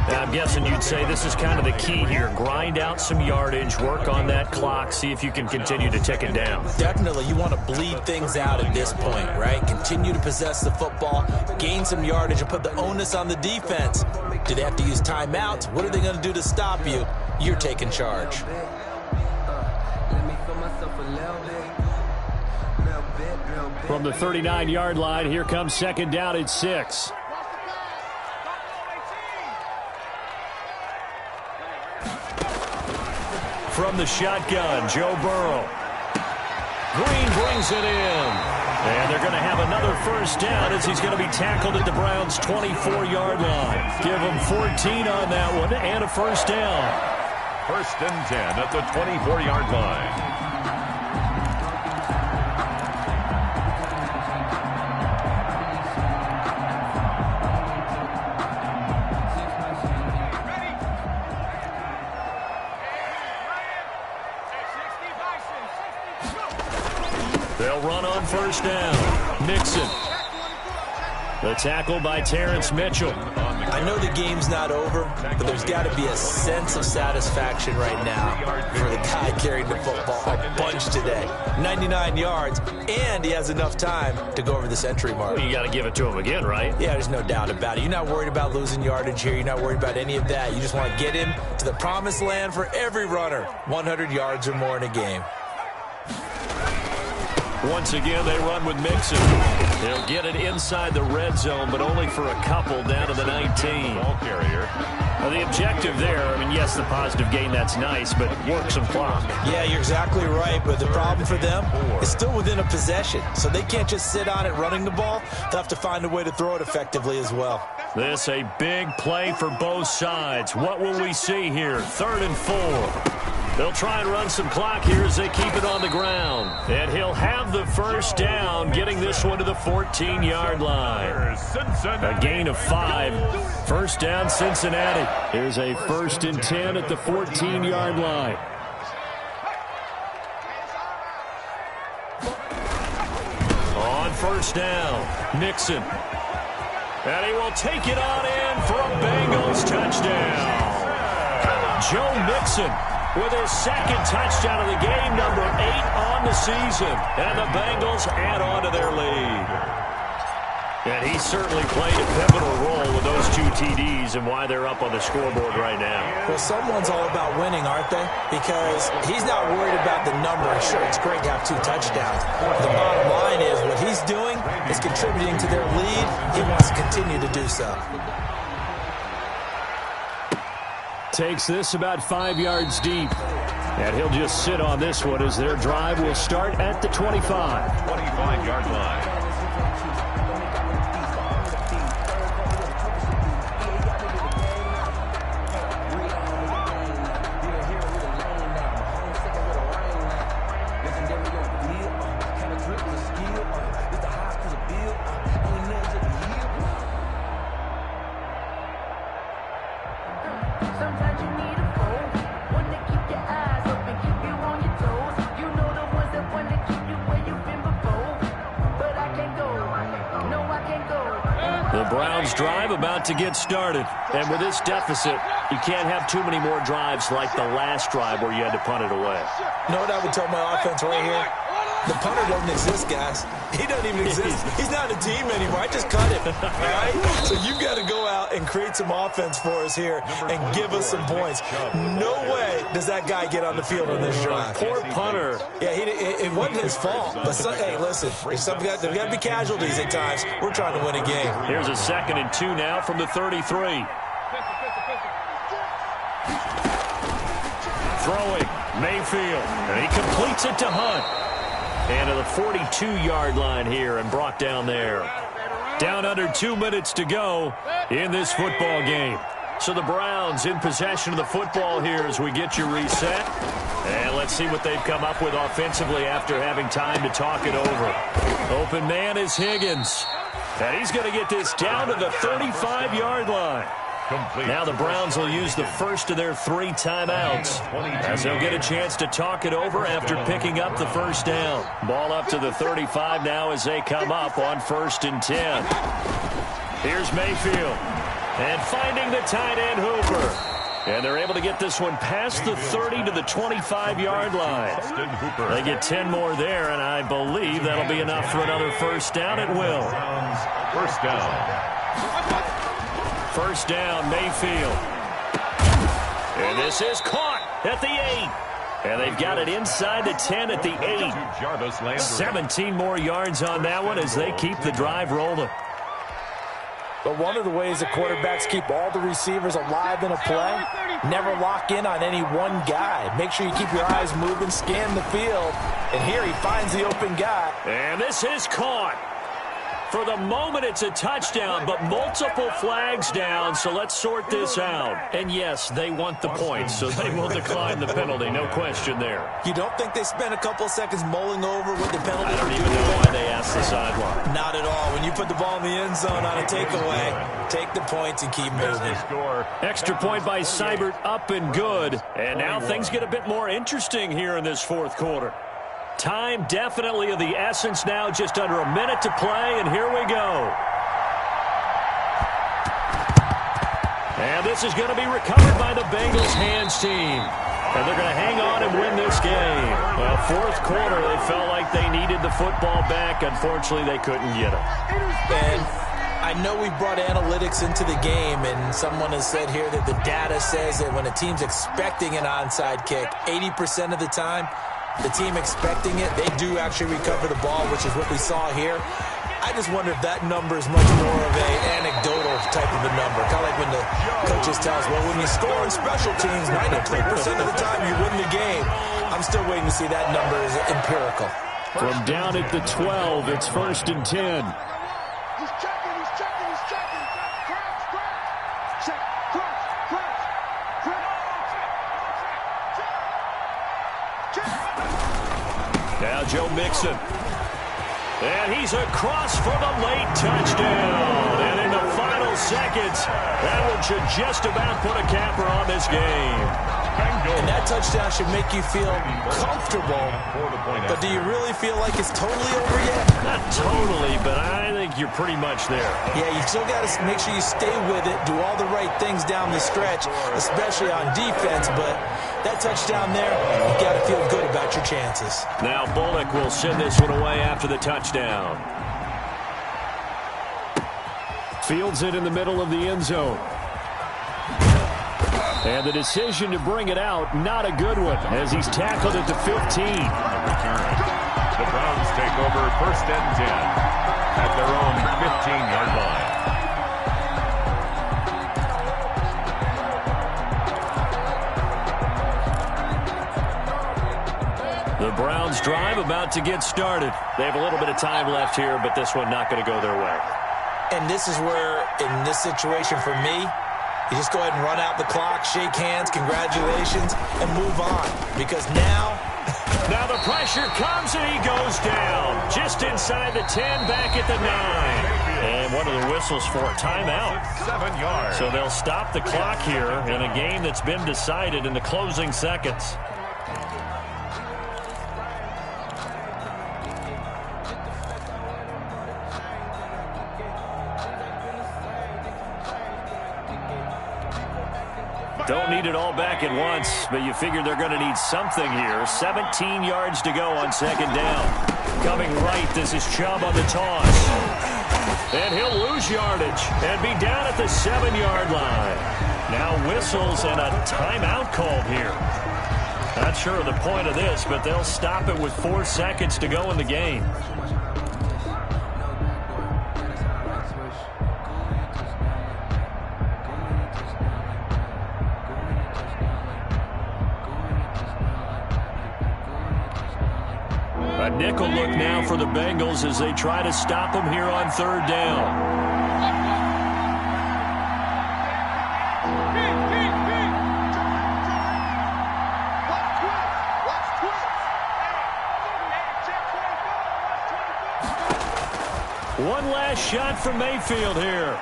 Now, I'm guessing you'd say this is kind of the key here. Grind out some yardage, work on that clock, see if you can continue to tick it down. Definitely. You want to bleed things out at this point, right? Continue to possess the football, gain some yardage, and put the onus on the defense. Do they have to use timeouts? What are they going to do to stop you? You're taking charge. From the 39-yard line, here comes second down at 6. From the shotgun, Joe Burrow. Green brings it in. And they're going to have another first down as he's going to be tackled at the Browns' 24-yard line. Give him 14 on that one and a first down. First and 10 at the 24-yard line. They'll run on first down. Mixon. The tackle by Terrence Mitchell. I know the game's not over, but there's got to be a sense of satisfaction right now for the guy carrying the football a bunch today. 99 yards, and he has enough time to go over the century mark. Well, you got to give it to him again, right? Yeah, there's no doubt about it. You're not worried about losing yardage here. You're not worried about any of that. You just want to get him to the promised land for every runner. 100 yards or more in a game. Once again, they run with Mixon. They'll get it inside the red zone, but only for a couple down to the 19. Ball carrier. Now, the objective there, I mean, yes, the positive gain, that's nice, but work some clock. Yeah, you're exactly right, but the problem for them is still within a possession, so they can't just sit on it running the ball. They'll have to find a way to throw it effectively as well. This a big play for both sides. What will we see here? 3rd and 4. They'll try and run some clock here as they keep it on the ground. And he'll have the first down, getting this one to the 14-yard line. A gain of 5. First down, Cincinnati. Here's a 1st and 10 at the 14-yard line. On first down, Mixon. And he will take it on in for a Bengals touchdown. Joe Mixon with his 2nd touchdown of the game, number 8 on the season. And the Bengals add on to their lead. And he he certainly played a pivotal role with those 2 TDs and why they're up on the scoreboard right now. Well, someone's all about winning, aren't they? Because he's not worried about the number. Sure, it's great to have 2 touchdowns. The bottom line is what he's doing is contributing to their lead. He wants to continue to do so. Takes this about 5 yards deep. And he'll just sit on this one as their drive will start at the 25. 25-yard line. Drive about to get started. And with this deficit, you can't have too many more drives like the last drive where you had to punt it away. You know what I would tell my offense right here? The punter doesn't exist, guys. He doesn't even exist. He's not a team anymore. I just cut him. All right? So you've got to go out and create some offense for us here and give us some points. No way does that guy get on the field on this drive. Poor punter. Yeah, it wasn't his fault. But hey, listen, there's got to be casualties at times. We're trying to win a game. Here's a 2nd and 2 now from the 33. Throwing, Mayfield, and he completes it to Hunt. And to the 42-yard line here and brought down there. Down under 2 minutes to go in this football game. So the Browns in possession of the football here as we get you reset. And let's see what they've come up with offensively after having time to talk it over. Open man is Higgins. And he's going to get this down to the 35-yard line. Now the Browns will use the first of their 3 timeouts as they'll get a chance to talk it over after picking up the first down. Ball up to the 35 now as they come up on 1st and 10. Here's Mayfield. And finding the tight end Hooper. And they're able to get this one past the 30 to the 25-yard line. They get 10 more there, and I believe that'll be enough for another first down. It will. First down. First down, Mayfield. And this is caught at the 8. And they've got it inside the 10 at the 8. 17 more yards on that one as they keep the drive rolling. But one of the ways that quarterbacks keep all the receivers alive in a play, never lock in on any one guy. Make sure you keep your eyes moving, scan the field. And here he finds the open guy. And this is caught. For the moment, it's a touchdown, but multiple flags down, so let's sort this out. And yes, they want the points, so they will decline the penalty, no question there. You don't think they spent a couple of seconds mulling over what the penalty? I don't even know why they asked the sideline. Not at all. When you put the ball in the end zone on a takeaway, take the points and keep moving. Extra point by Seibert, up and good. And now things get a bit more interesting here in this 4th quarter. Time definitely of the essence now, just under a minute to play, and here we go. And this is going to be recovered by the Bengals hands team. And they're going to hang on and win this game. Well, 4th quarter, they felt like they needed the football back. Unfortunately, they couldn't get it. And I know we brought analytics into the game, and someone has said here that the data says that when a team's expecting an onside kick, 80% of the time, the team expecting it, they do actually recover the ball, which is what we saw here. I just wonder if that number is much more of an anecdotal type of a number. Kind of like when the coaches tell us, well, when you score on special teams, 93% of the time you win the game. I'm still waiting to see that number is empirical. From down at the 12, it's 1st and 10. He's checking. Crouch. Check. Now Joe Mixon. And he's across for the late touchdown. And in the final seconds, that one should just about put a capper on this game. And that touchdown should make you feel comfortable. But do you really feel like it's totally over yet? Not totally, but I think you're pretty much there. Yeah, you still got to make sure you stay with it, do all the right things down the stretch, especially on defense. But that touchdown there, you got to feel good about your chances. Now Bullock will send this one away after the touchdown. Fields it in the middle of the end zone. And the decision to bring it out, not a good one, as he's tackled at the 15. The Browns take over 1st and 10 at their own 15-yard line. The Browns drive about to get started. They have a little bit of time left here, but this one not going to go their way. And this is where, in this situation for me, you just go ahead and run out the clock, shake hands, congratulations, and move on. Because now the pressure comes and he goes down. Just inside the 10, back at the 9. And one of the whistles for a timeout. 7 yards. So they'll stop the clock here in a game that's been decided in the closing seconds. Don't need it all back at once, but you figure they're going to need something here. 17 yards to go on 2nd down. Coming right, this is Chubb on the toss. And he'll lose yardage and be down at the 7-yard line. Now whistles and a timeout called here. Not sure of the point of this, but they'll stop it with 4 seconds to go in the game. A nickel look now for the Bengals as they try to stop them here on 3rd down. One last shot from Mayfield here.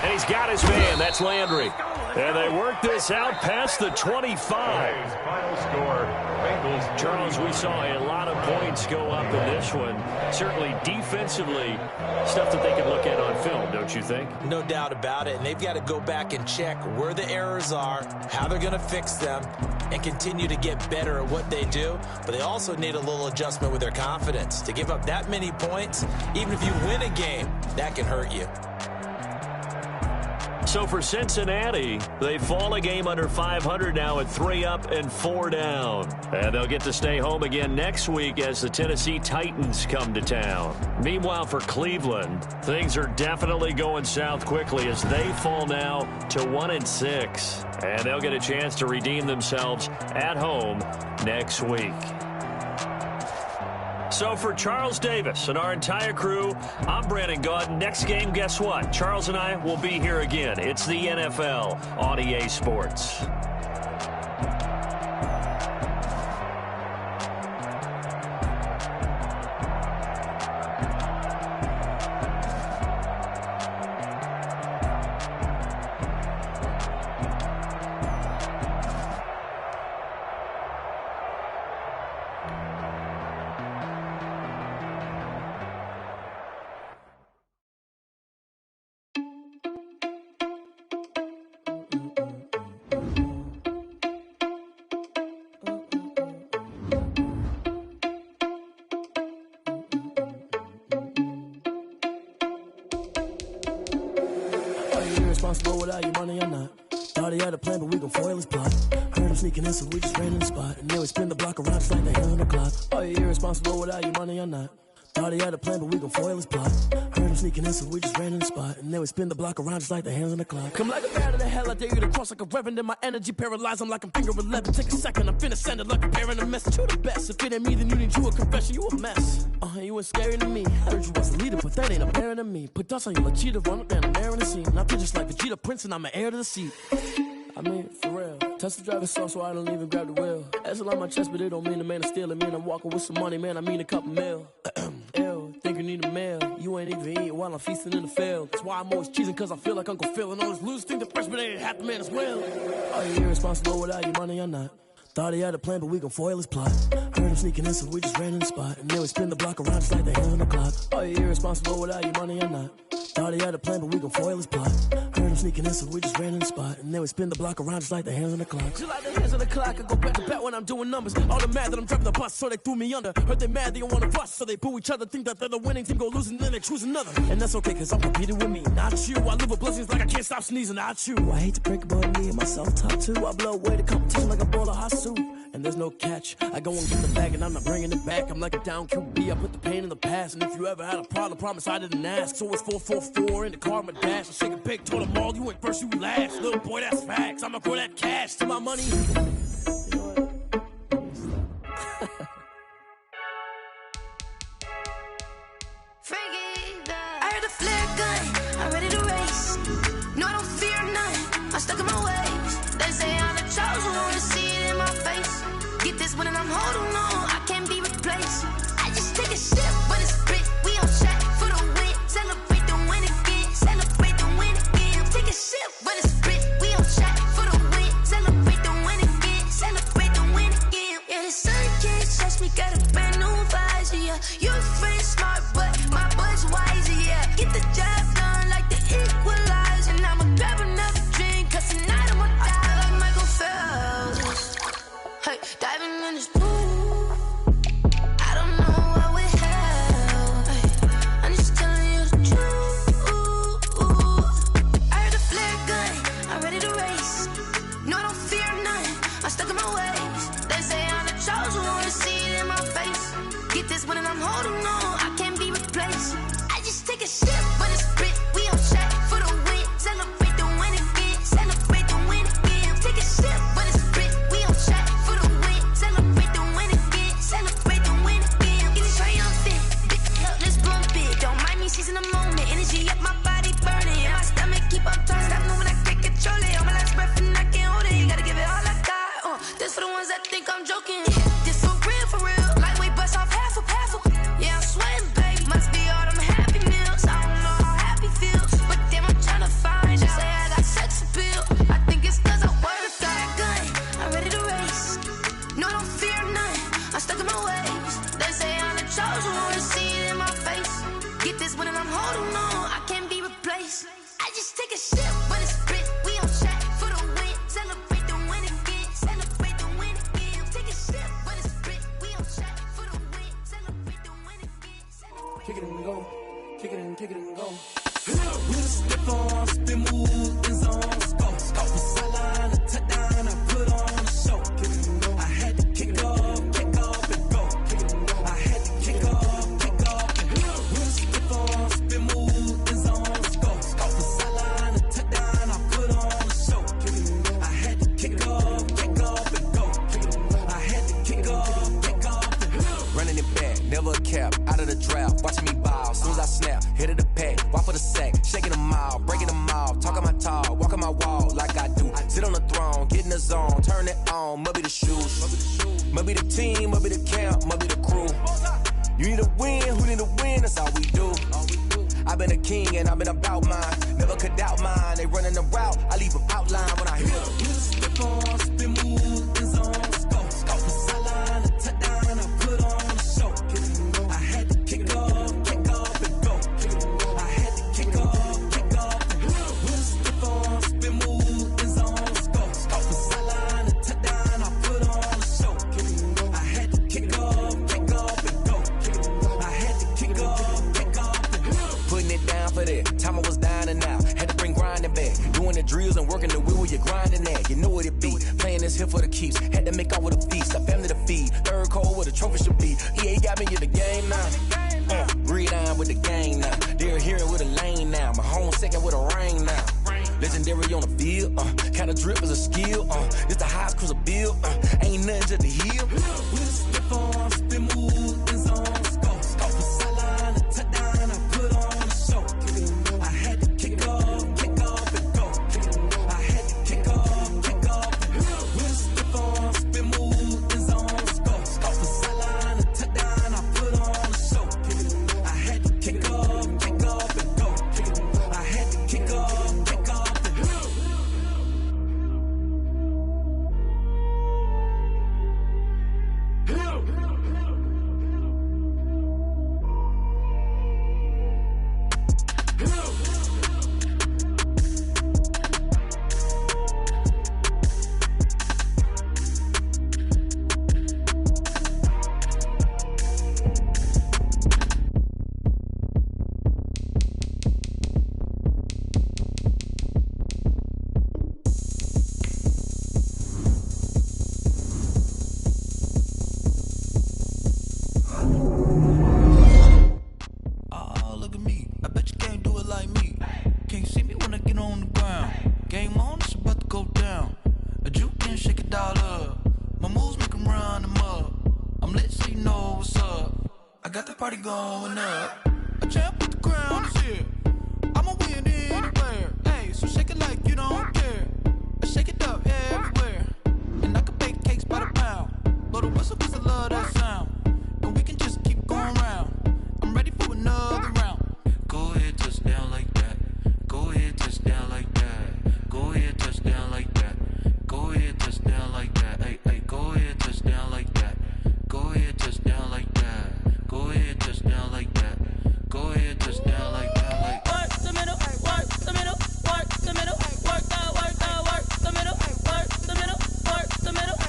And he's got his man. That's Landry. And they work this out past the 25. Final score, Bengals. Charles, we saw a lot of points go up in this one. Certainly defensively, stuff that they can look at on film, don't you think? no doubt about it. And they've got to go back and check where the errors are, how they're going to fix them, and continue to get better at what they do. But they also need a little adjustment with their confidence. To give up that many points, even if you win a game, that can hurt you. So for Cincinnati, they fall a game under 500 now at 3 up and 4 down. And they'll get to stay home again next week as the Tennessee Titans come to town. Meanwhile, for Cleveland, things are definitely going south quickly as they fall now to 1-6. And they'll get a chance to redeem themselves at home next week. So for Charles Davis and our entire crew, I'm Brandon Gaudin. Next game, guess what? Charles and I will be here again. It's the NFL on EA Sports. Responsible without your money or not. Thought he had a plan, but we gon' foil his plot. Heard him sneaking in, so we just ran in the spot. And then we spin the block around just like the hell on the clock. Are you irresponsible without your money or not? Thought he had a plan, but we gon' foil his plot. Heard him sneaking in, so we just ran in the spot. And then we spin the block around just like the hands on the clock. Come like a bat of the hell, I dare you to cross like a reverend. And my energy paralyzed, I'm like I'm finger 11. Take a second, I'm finna send it like a parent a message. You the best, if it ain't me, then you need you a confession. You a mess, you ain't scary to me. Heard you was a leader, but that ain't apparent to me. Put dust on you like cheetah, run up down the air in the scene. I feel just like Vegeta Prince and I'm an heir to the seat. I mean, for real. Touch the driver's soft, so I don't even grab the wheel. That's on my chest, but it don't mean the man is stealing. Man, I'm walking with some money, man, I mean a couple mil. Ew, think you need a meal. You ain't even eating while I'm feasting in the field. That's why I'm always cheesing, cause I feel like Uncle Phil. And all those losers think the freshman ain't half the man as well. Are you irresponsible without your money or not? Thought he had a plan, but we gon' foil his plot. Heard him sneaking in, so we just ran in the spot. And then we spin the block around just like the hell on the clock. Are you irresponsible without your money or not? Thought he had a plan, but we gon' foil his plot. Heard him sneaking in, so we just ran in the spot. And then we spin the block around just like the hands on the clock. Just like the hands on the clock, I go back to back when I'm doing numbers. All the mad that I'm driving the bus, so they threw me under. Heard they mad, they don't wanna bust, so they boo each other. Think that they're the winning team, go losing, then they choose another. And that's okay, cause I'm competing with me, not you. I live with blessings like I can't stop sneezing, not you. I hate to break it, but me and myself top two. I blow away the competition like a bowl of hot soup. And there's no catch. I go and get the bag and I'm not bringing it back. I'm like a down QB, I put the pain in the past. And if you ever had a problem, promise I didn't ask. So it's 4-4-4 in the car, my dash. I shake a big, told them all, you ain't first, you last. Little boy, that's facts. I'ma grow that cash to my money. You know what? I heard a flare gun, I'm ready to race. No, I don't fear none, I'm stuck in my ways. They say I'm the chosen one, to see it in my face. Get this one and I'm holding on, I can't be replaced. I just take a sip, but it's split, we on track for the win. Celebrate the win again, celebrate the win again. Take a sip, but it's split, we on track for the win. Celebrate the win again, celebrate the win again. Yeah, the sun can't touch me, got a brand new visor, yeah. You're friend smart, but my bud's wiser, yeah. Get the job done like the equalizer. And I'ma grab another drink, cause tonight I'ma die like Michael Phelps. Hey, diving in this pool, I don't know what we have. Hey, I'm just telling you the truth. I heard a flare gun, I'm ready to race. No, I don't fear none, I'm stuck in my ways. They say I'm the chosen one, to see it in my face. Get this one and I'm holding on, I can't be replaced. I just take a sip, but it's split, we on track for the win. Celebrate the win again, celebrate the win again. Take a sip, but it's split, we on track for the win. Celebrate the win again, celebrate the win again. Get it triumphant, let's bump it. Don't mind me seizing the moment, energy up my body burning. My stomach keep on turning, stop moving, I can't control it. On my last breath and I can't hold it. Gotta give it all I got. This for the ones that think I'm joking. This for real. Lightweight bust off half a. Yeah, I'm sweating, baby. Must be all them happy meals. I don't know how happy feels, but damn, I'm tryna find you. Say I got sex appeal. I think it's cause I work. Got a gun, I'm ready to race. No, I don't fear none, I'm stuck in my ways. They say I'm the chosen one, to see it in my face. Get this one and I'm holding on, I can't be replaced. I just take a sip, but it's split, we on track for the win. Celebrate the win again, celebrate the win again. Take a sip, but it's split, we on track for the win. Celebrate the win again, celebrate. Kick it and go, kick it and go. With a step on, spin move, in zone, go. Off the sideline, a touchdown, I put on a show. I had to kick off and go. I had to kick off and go. With a step on, spin move, in zone, go. Off the sideline, a touchdown, I put on a show. I had to kick off and go. I had to kick off and go. Running it back, never a cap, out of the draft, watching me ball. Soon as I snap, hit of the pack, walk for the sack, shaking them all, breaking them off, talking my talk, walking my wall like I do. Sit on the throne, get in the zone, turn it on, must be the shoes, must be the team, must be the camp, must be the crew. You need a win, who need a win, that's all we do. I've been a king and I've been about mine, never could doubt mine. They running the route, I leave them outline when I hit them. Step on, spin move, in zone, go. Off the sideline, a touchdown, I put on a show. I had to kick off and go. I had to kick off and go. With a step on, spin move, in zone, go. Off the sideline, a touchdown, I put on a show. I had to kick off and go. I had to kick off and go. Putting it down for that, time I was down and out. Had to bring grinding back, doing the drills and working the wheel where you're grinding at. You know what it be, playing this here for the keeps. Had to make out with a feast, a family to feed. Third cold where the trophy should be. EA got me in the game now. Breed on with the gang now. They're hearing with a lane now. My home second with a rain now. Legendary on the field, kinda drip is a skill. It's the highest cruiser bill, ain't nothing just to heal. With a step on, spin move, in zone, go. Off the sideline, a touchdown, I put on a show. I had to kick off and go. I had to kick off and go. With a step on, spin move, in zone, go. Off the sideline, a touchdown, I put on a show. I had to kick off and go. I had to kick off and go. I bet you can't do it like me. Can't see me when I get on the ground. Game on, it's about to go down. A juke can shake it all up. My moves make them run them up. I'm lit so you know what's up. I got the party going up. A champ with the crown is here. I'ma win anywhere. Hey, so shake it like you don't care. I shake it up everywhere. And I can bake cakes by the pound. Blow the whistle cause I love that sound. And we can just keep going round. I'm ready for another round. Go ahead, touch down like that. Go ahead, touch down like that. Go ahead, touch down like that. Go ahead, touch down like that. Hey, hey, go ahead, touch down like that. Go ahead, touch down like that. Go ahead, touch down like that. Go ahead, touch down like that. Like work the middle, work the middle, work the middle, work the middle, work the middle, work the middle, work the middle, work the middle, work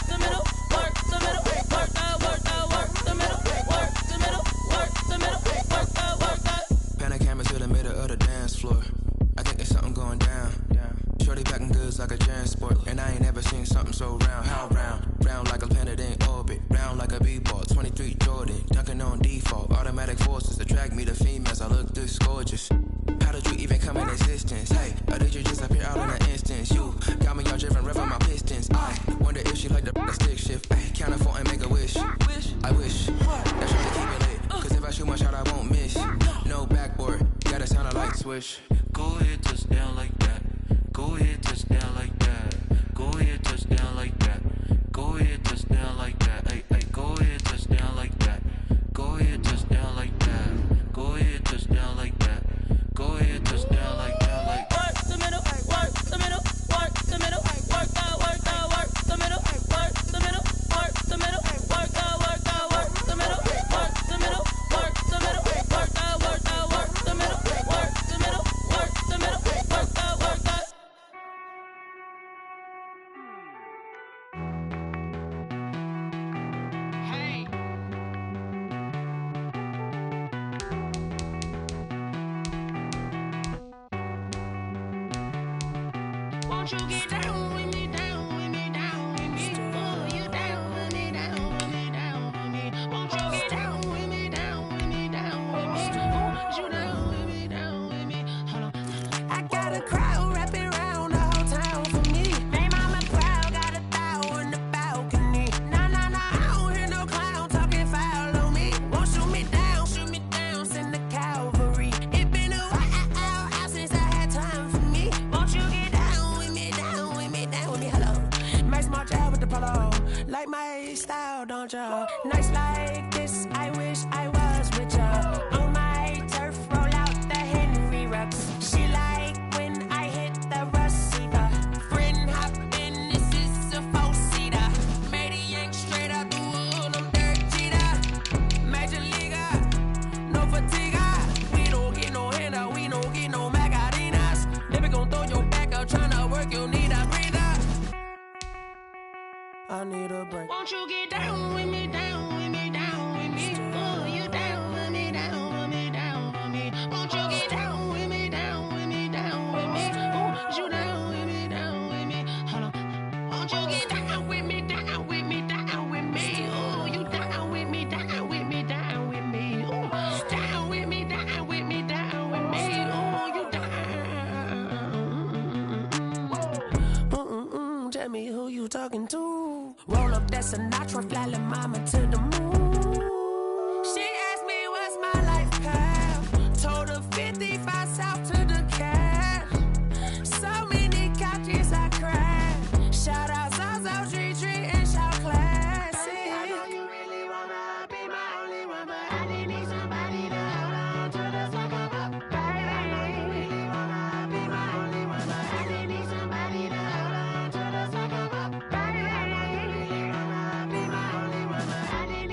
the middle, work the middle, work the middle, work the middle, work the middle, work the middle, work the. Pan a camera to the middle of the dance floor. I think there's something going down. Shorty packing goods like a transport, and I ain't never seen something so round. How round? Round like a planet in orbit, round like a b-ball. 23 Jordan, dunking on default. Automatic forces attract me to females. I look this gorgeous. How did you even come in existence? Hey, or did you just appear out in an instance? You got me all driven, revving my pistons. I wonder if she like the stick shift. Hey, count it 4 and make a wish. I wish that she could keep it lit. Cause if I shoot my shot, I won't miss. No backboard, gotta sound a light switch. Go ahead, touch down like that. Go ahead, touch down like that. Go ahead, touch down like that. Go ahead, touch down like that. Hey, hey, go ahead, touch down like that. Go ahead, touch down like that. Go ahead, touch down like that. Go ahead, touch down like that. Like work the middle, work the middle, work the middle, work the middle, work the middle, work the middle, work the middle, work the middle, work the middle, work the middle, work the middle, work the middle, work the middle, work the middle, work the. Hey. Won't you get down with me, down with me, down with me? Oh, you down with me, down with me, down with me. Won't you get down with me, down with me, down with me? Oh, you down with me, down with me? Hold on. I got a crowd wrapping around the whole town for me. They mama proud, got a thou in the balcony. Nah, nah, nah, I don't hear no clown talking foul on me. Won't shoot me down, send the cavalry. It been a while since I had time for me. Won't you get down with me, down with me, down with me? Hello. Nice march out with the polo. Like my style, don't ya? Nice like this, I wish I was with ya. On my turf, roll out the Henry Rux. She like when I hit the receiver. Friend hop in, this is a four-seater. Made a yank straight out the wood, I'm dirt cheater. Major leaguer, no fatigue. We don't get no handout, we don't get no Macarinas. Never gon' throw your back out, tryna work, you need a breather. I need a break. Won't you get down with me, down with me, down with me? Oh, you down with me, down with me, down with me? Won't you get down with me, down with me, down with me? Oh, you down with me, down with me? Hold on. Won't you get down with me, down with me, down with me? Oh, you down with me, down with me, down with me? Oh, down with me, down with me, down with me? Oh, you down. Tell me who you talking to. Roll up that Sinatra, fly la mama to the moon. She asked me what's my life path. Told her 55 south to the cash. So many couches I crashed. Shout out Zazo, Tree, and shout classic. I know you really wanna be my only one, but I didn't need somebody to hold on to the fuck up, baby. I know you really wanna be my only one, but I didn't need somebody to hold on to the fuck up, baby. I know you really wanna be my only one, but I didn't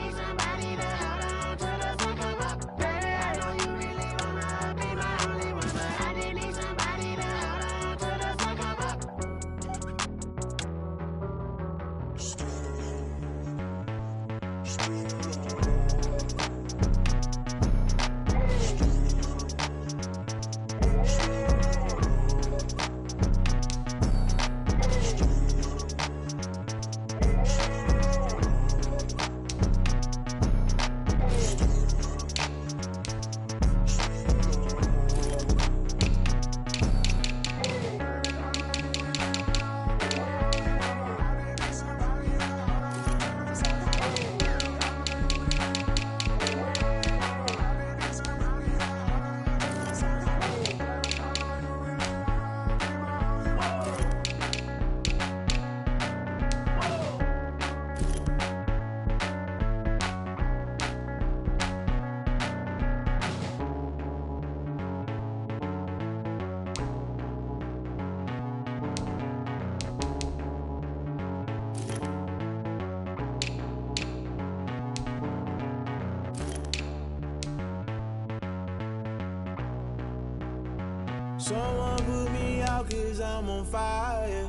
Someone put me out 'cause I'm on fire.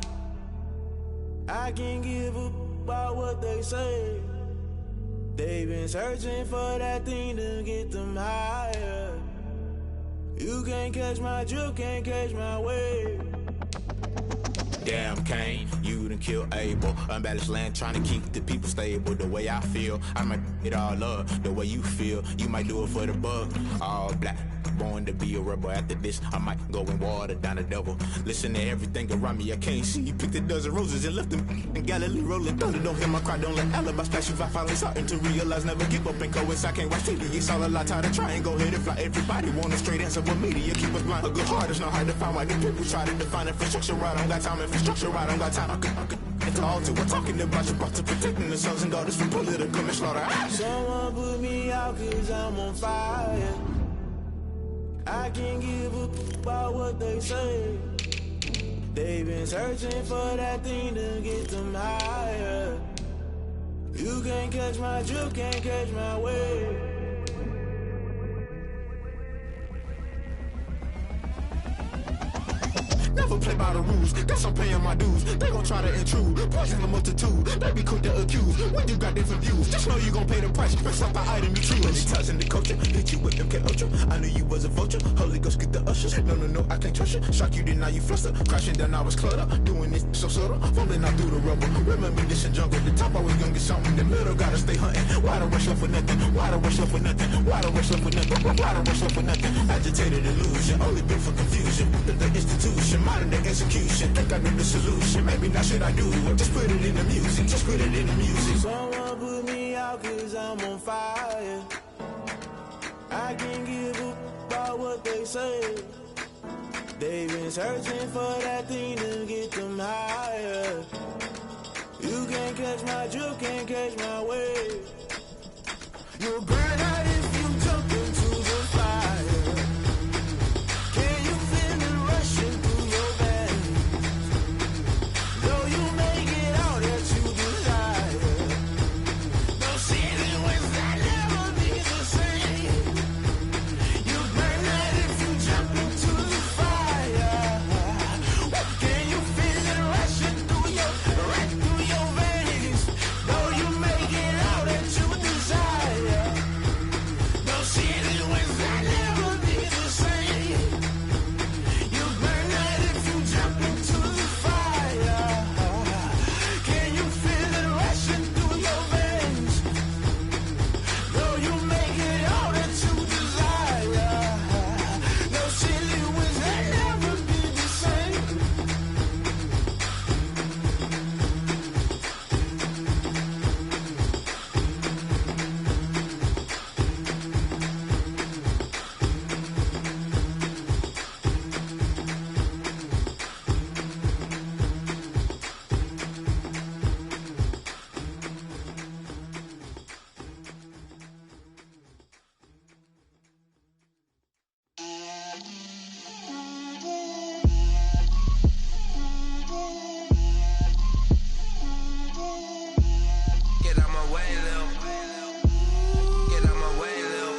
I can't give up about what they say. They've been searching for that thing to get them higher. You can't catch my drift, can't catch my wave. Damn, Kane, you done killed Abel. Unbalanced land, trying to keep the people stable. The way I feel, I might it all up. The way you feel, you might do it for the buck. All black, born to be a rebel. After this, I might go and water down the devil. Listen to everything around me, I can't see. You picked a dozen roses and left them in Galilee rolling thunder. Don't hear my cry, don't let alibis pass you. I finally starting to realize, never give up and coincide. Can't watch TV, it's all a lot. Tired of trying, go ahead and fly. Everybody want a straight answer with media. Keep us blind, a good heart is not hard to find. Why the people try to define infrastructure right? I don't got time, infrastructure right, I don't got time. I could it's all to we're talking about you, about to protecting the sons and daughters from political and slaughter. Someone put me out 'cause I'm on fire. I can't give up about what they say. They've been searching for that thing to get them higher. You can't catch my drift, can't catch my wave. Never play by the rules, guess I'm paying my dues. They gon' try to intrude, poison the multitude. They be quick to accuse, when you got different views. Just know you gon' pay the price, first off the item you choose. Many times in the culture, hit you with MK Ultra. I knew you was a vulture, Holy Ghost get the ushers. No, I can't trust you. Shock you, then now you fluster. Crashing down, I was cluttered. Doing this so subtle, falling out through the rubble. Remember this in jungle, the top I was young and something. The middle gotta stay hunting. Why the rush left for nothing? Why the rush left for nothing? Why the rush left for nothing? Why the rush left for nothing? Agitated illusion, only built for confusion. The institution, modern day execution. Think I know the solution. Maybe not should I do it? Just put it in the music. Just put it in the music. Someone put me out 'cause I'm on fire. I can't give up about what they say. They've been searching for that thing to get them higher. You can't catch my drift, can't catch my wave. You'll burn out if you jump into the fire. Can you feel it rushing through your veins? Though you make it out that you desire. No city was that never be the same. You burn out if you jump into the fire. Can you feel it rushing through your veins? Though you make it out that you desire. No city was that never be the same. You burn out if you jump into the fire. Can you feel it rushing through your veins? Though you make it all that you desire. No city was that never be the same. Get out my way, Lil. Get out my way, Lil.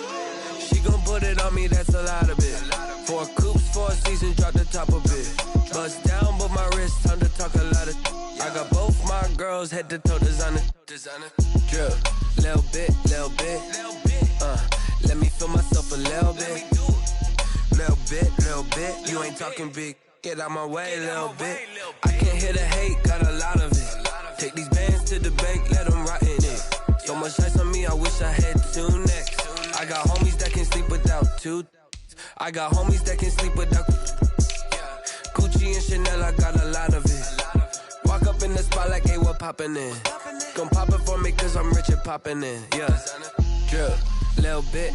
She gon' put it on me, that's a lot of it. 4 coops, 4 seasons, drop the top of it. Bust down, but my wrist, time to talk a lot of. I got both my girls head to toe designer. Drip, little bit, little bit. Let me feel myself a little bit. Little bit. You ain't talking big. Get out my way, little bit. I can't hear the hate, got a lot of it. Take these bands to the bank, let them rot in it. So much ice on me, I wish I had 2 necks. I got homies that can sleep without 2. I got homies that can sleep without Gucci and Chanel, I got a lot of it. Walk up in the spot like, hey, what poppin' in? Gon' pop it for me, cause I'm rich and poppin' in, yeah. Drip, little bit.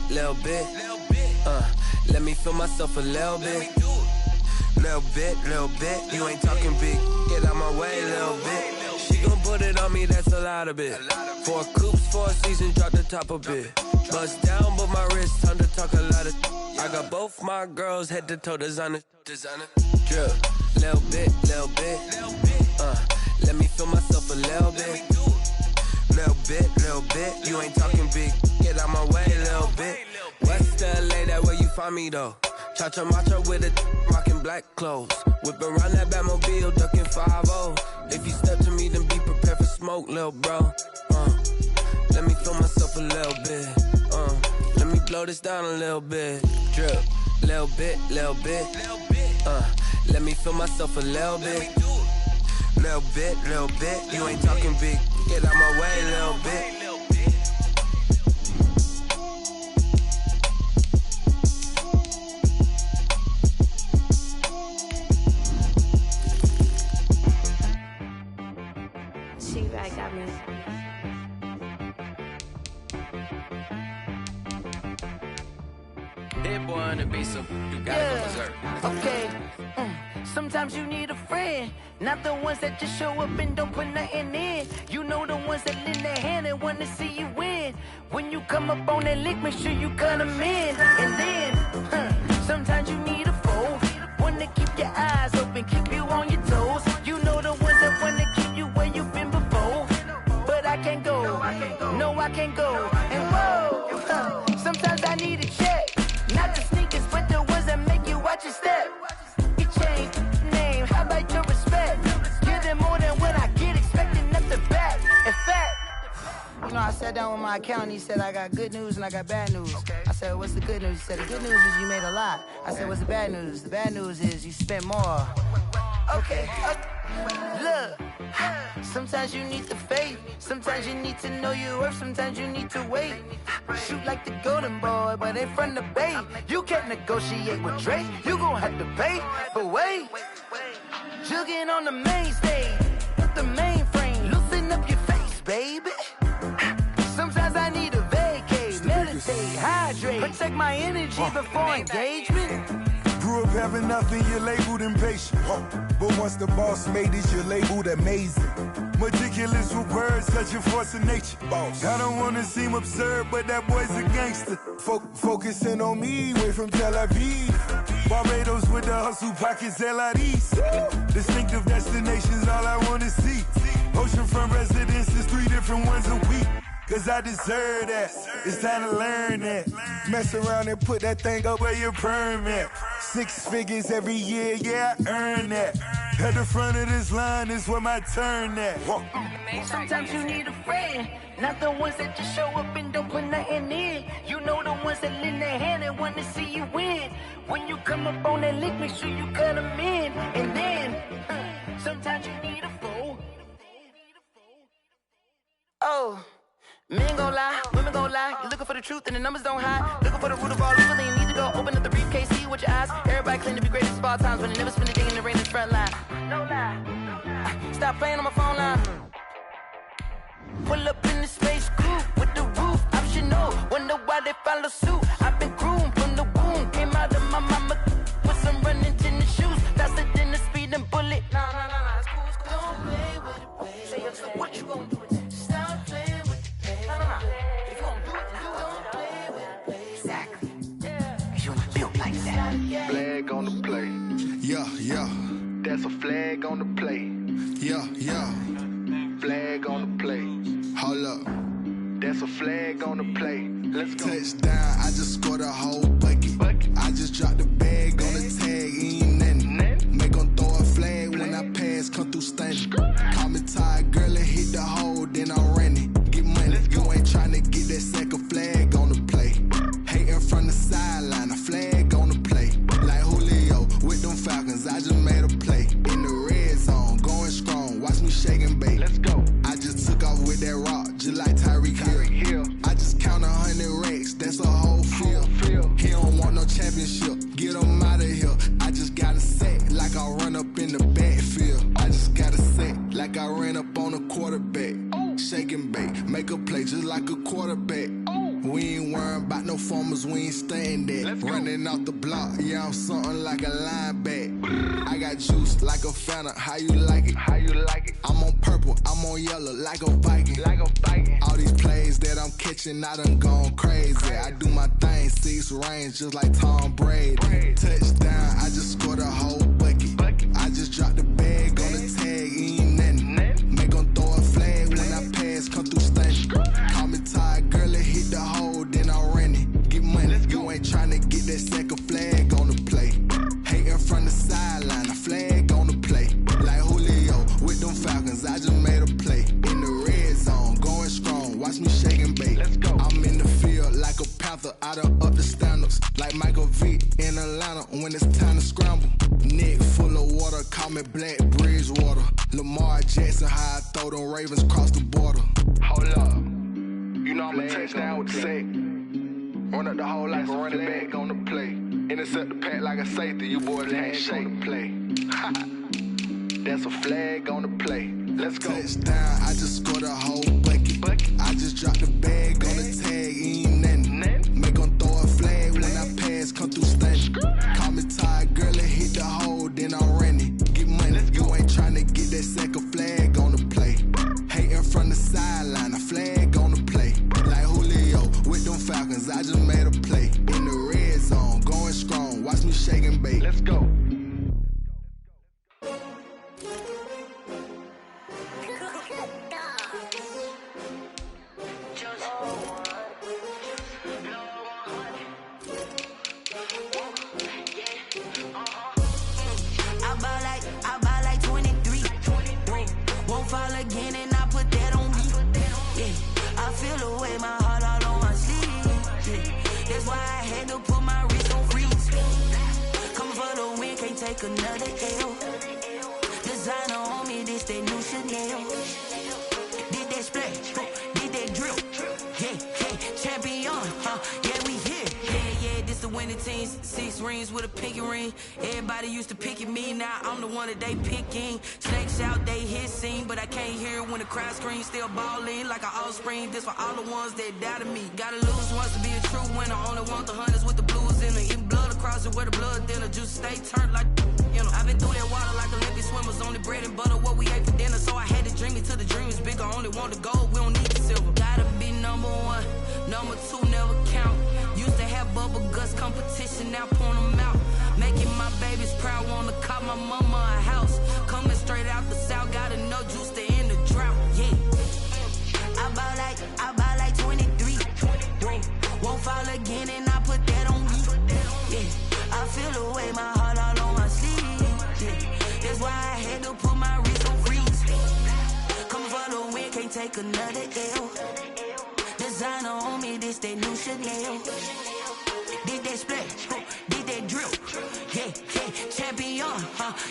Let me feel myself a little bit. Little bit. You ain't talking big. Get out my way, little bit. She gon' put it on me, that's a lot of it. 4 coops, 4 seasons, drop the top a bit. Bust down, but my wrist, time to talk a lot of. I got both my girls head to toe designer. Drip, little bit. Let me feel myself a little bit. Little bit. You ain't talking big. Get out my way, little bit. West LA, that where you find me though. Cha-cha matcha with a rockin' black clothes. Whip around that Batmobile, ducking 5-0. If you step to me, then be prepared for smoke, lil' bro. Let me feel myself a little bit. Let me blow this down a little bit. Drip, little bit, little bit. Let me feel myself a little bit. Little bit, little bit. You ain't talking big. Get out my way, little bit. T-Bag got me. Hit boy on the beat, so you gotta go berserk. Okay. Sometimes you need a friend, not the ones that just show up and don't put nothing in. You know the ones that lend their hand and want to see you win. When you come up on that lick, make sure you cut them in. And then, sometimes you need a foe, one to keep your eyes open, keep you on your toes. You know the ones that want to keep you where you've been before. But I can't go, no I can't go. And whoa, sometimes I need a check. Not the sneakers, but the ones that make you watch your step. You change name, how about your respect? Give them more than what I get, expecting nothing back. In fact, you know, I sat down with my accountant, he said I got good news and I got bad news. I said, what's the good news? He said, the good news is you made a lot. I said, what's the bad news? The bad news is you spent more. Okay, look, sometimes you need the faith, sometimes you need to know your worth, sometimes you need to wait. Shoot like the golden boy, but in front of the bay. You can't negotiate with Drake, you gon' have to pay. But wait, jugging on the main stage, the mainframe, loosen up your face, baby. Sometimes I need a vacate, meditate, hydrate, protect my energy before engagement. Grew up having nothing, you're labeled impatient. But once the boss made it, you're labeled amazing. Meticulous with words, such a force of nature. I don't wanna seem absurd, but that boy's a gangster. Focusing on me, way from Tel Aviv. Barbados with the hustle pockets, LIDs. Distinctive destinations, all I wanna see. Oceanfront residences, 3 different ones a week. Cause I deserve that, it's time to learn that. Mess around and put that thing up where your permit. 6 figures every year, yeah, I earn that. At the front of this line is where my turn at. Sometimes you need a friend, not the ones that just show up and don't put nothing in. You know the ones that lend their hand and want to see you win. When you come up on that lick, make sure you cut them in. And then, sometimes you need a foe. Oh. Men gon' lie, women gon' lie. You're looking for the truth and the numbers don't hide. Looking for the root of all evil, then you need to go open up the briefcase, see with your eyes. Everybody claim to be greatest of all times, but they never spend a day in the rain in the front line. No lie. Stop playing on my phone line. Pull up in the space coupe with the roof optional. Wonder why they follow suit. I've been groomed from the womb. Came out of my mama with some running tennis shoes. Faster than the speeding bullet. Nah, it's cool, it's cool. Don't play with it, baby. Say what you gon' do with it? Stop playing with it. If you gon' do it, then don't play with it, baby. Exactly. Yeah. You ain't built like that. Flag on the play. Yeah. That's a flag on the play. Yeah. Flag on the play. Hold up. That's a flag on the play. Let's go. Touchdown, I just scored a whole bucket. I just dropped the bag on the tag, ain't nothing. Make 'em throw a flag when I pass, come through stunning. Call me tired, girl, and hit the hole, then I'm running. Get money, you ain't tryna get that second flag on the play. Hating from the sideline, a flag on the play. Like Julio with them Falcons, I just made a play. In the red zone, going strong, watch me shake and bake. Let's go. I just took off with that rock, just like Tyreek Hill. I just count 100 racks, that's a whole field. He don't want no championship, get him out of here. I just got a set, like I run up in the backfield. I just got a set, like I ran up on a quarterback. Shake and bake, make a play just like a quarterback. We ain't worrying about no formers, we ain't staying there. Running off the block, yeah, I'm something like a linebacker. I got juice like a Fanta, how you like it? I'm on purple, I'm on yellow, like a Viking. All these plays that I'm catching, I done gone crazy. I do my thing, 6 range, just like Tom Brady. Touchdown, I just scored a whole bucket. I just dropped the bag on the tag, ain't nothing. Make 'em throw a flag when I pass, come through stunning. Call me tired, girl, and hit the hole, then I'm running. Get money, you ain't tryna get that second flag on the play. lineups. Like Michael Vick in Atlanta when it's time to scramble. Neck full of water, call me Black Bridgewater. Lamar Jackson, how I throw them Ravens across the border. Hold up. You know I'm a touchdown with the sack. Run up the hole like a running back on the play. Intercept the pack like a safety, you boys ain't shake the play. That's a flag on the play. Let's go. Touchdown, I just scored a whole bucket. I just dropped the bag on the tag, ain't nothing. Make them throw a flag when I pass, come through stunning. Call me tired, girl, and hit the hole, then I'm running. Get money, you ain't trying to get that second flag on the play. Hating from the sideline, a flag on the play. Like Julio with them Falcons, I just made a play. In the red zone, going strong, watch me shake and bake. Let's go. Another L. Designer on me, this that new Chanel. Did that splash, did that drill. Yeah, champion, yeah, we here. Yeah, this the winning team. 6 rings with a pinky ring. Everybody used to pick at me, now I'm the one that they picking. Snakes out, they hissing, but I can't hear when the crowd screams. Still balling like an offspring. This for all the ones that doubted me. Gotta lose once to be a true winner. Only want the hunters with the blues in it. Eating blood across it where the blood dinner. Juice stay turned like, you know. I've been through that water like Olympic swimmers. Only bread and butter what we ate for dinner. So I had to dream it till the dream is bigger. Only want the gold, we don't need the silver. Gotta be number 1, number 2 never count. Used to have bubble guts competition, now point them out. Making my babies proud, wanna call my mama a house. Coming straight out the south, gotta know juice to end the drought. Yeah, I buy like 23. Won't fall again and I put that on me. Yeah, I feel the way, my heart all on my sleeve. Yeah, that's why I had to put my wrist on freeze. Coming for the win, can't take another L. Designer on me, this that new Chanel. Did that splash, did that drill. Yeah, champion,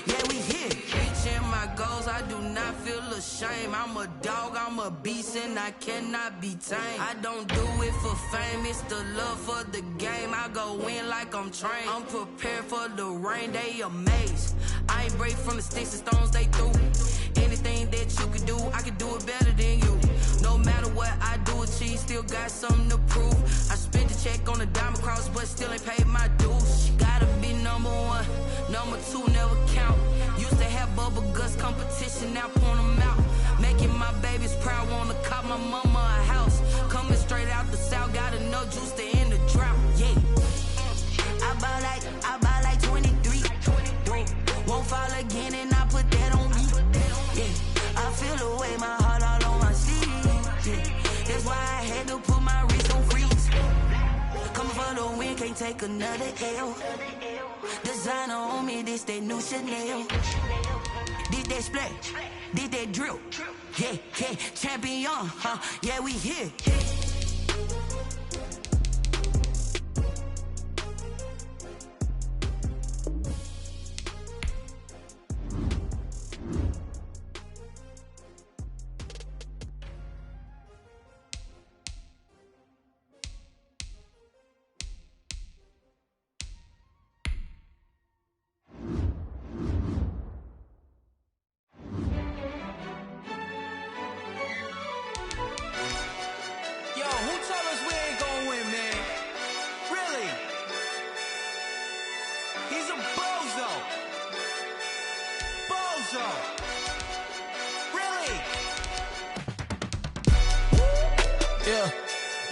yeah, we here. Reaching my goals, I do not feel ashamed. I'm a dog, I'm a beast, and I cannot be tamed. I don't do it for fame, it's the love for the game. I go in like I'm trained. I'm prepared for the rain, they amazed. I ain't break from the sticks and stones they threw. Anything that you could do, I could do it better than you. No matter what I do, achieve, still got something to prove. I spent the check on the diamond cross, but still ain't paid my dues. Gotta be number 1, number 2 never count. Used to have bubble guts competition, now point them out. Making my babies proud, wanna call my mama a house. Coming straight out the south, gotta know juice to end the drought. Yeah, I buy like 23. Won't fall again and I put that on me. Yeah, I feel the way, my heart all on my sleeve. Yeah, that's why I had to put my wrist on freeze. Coming for the win, can't take another L. Designer on me, this that new Chanel. Did that splash, did that drill. Yeah, champion, yeah, we here.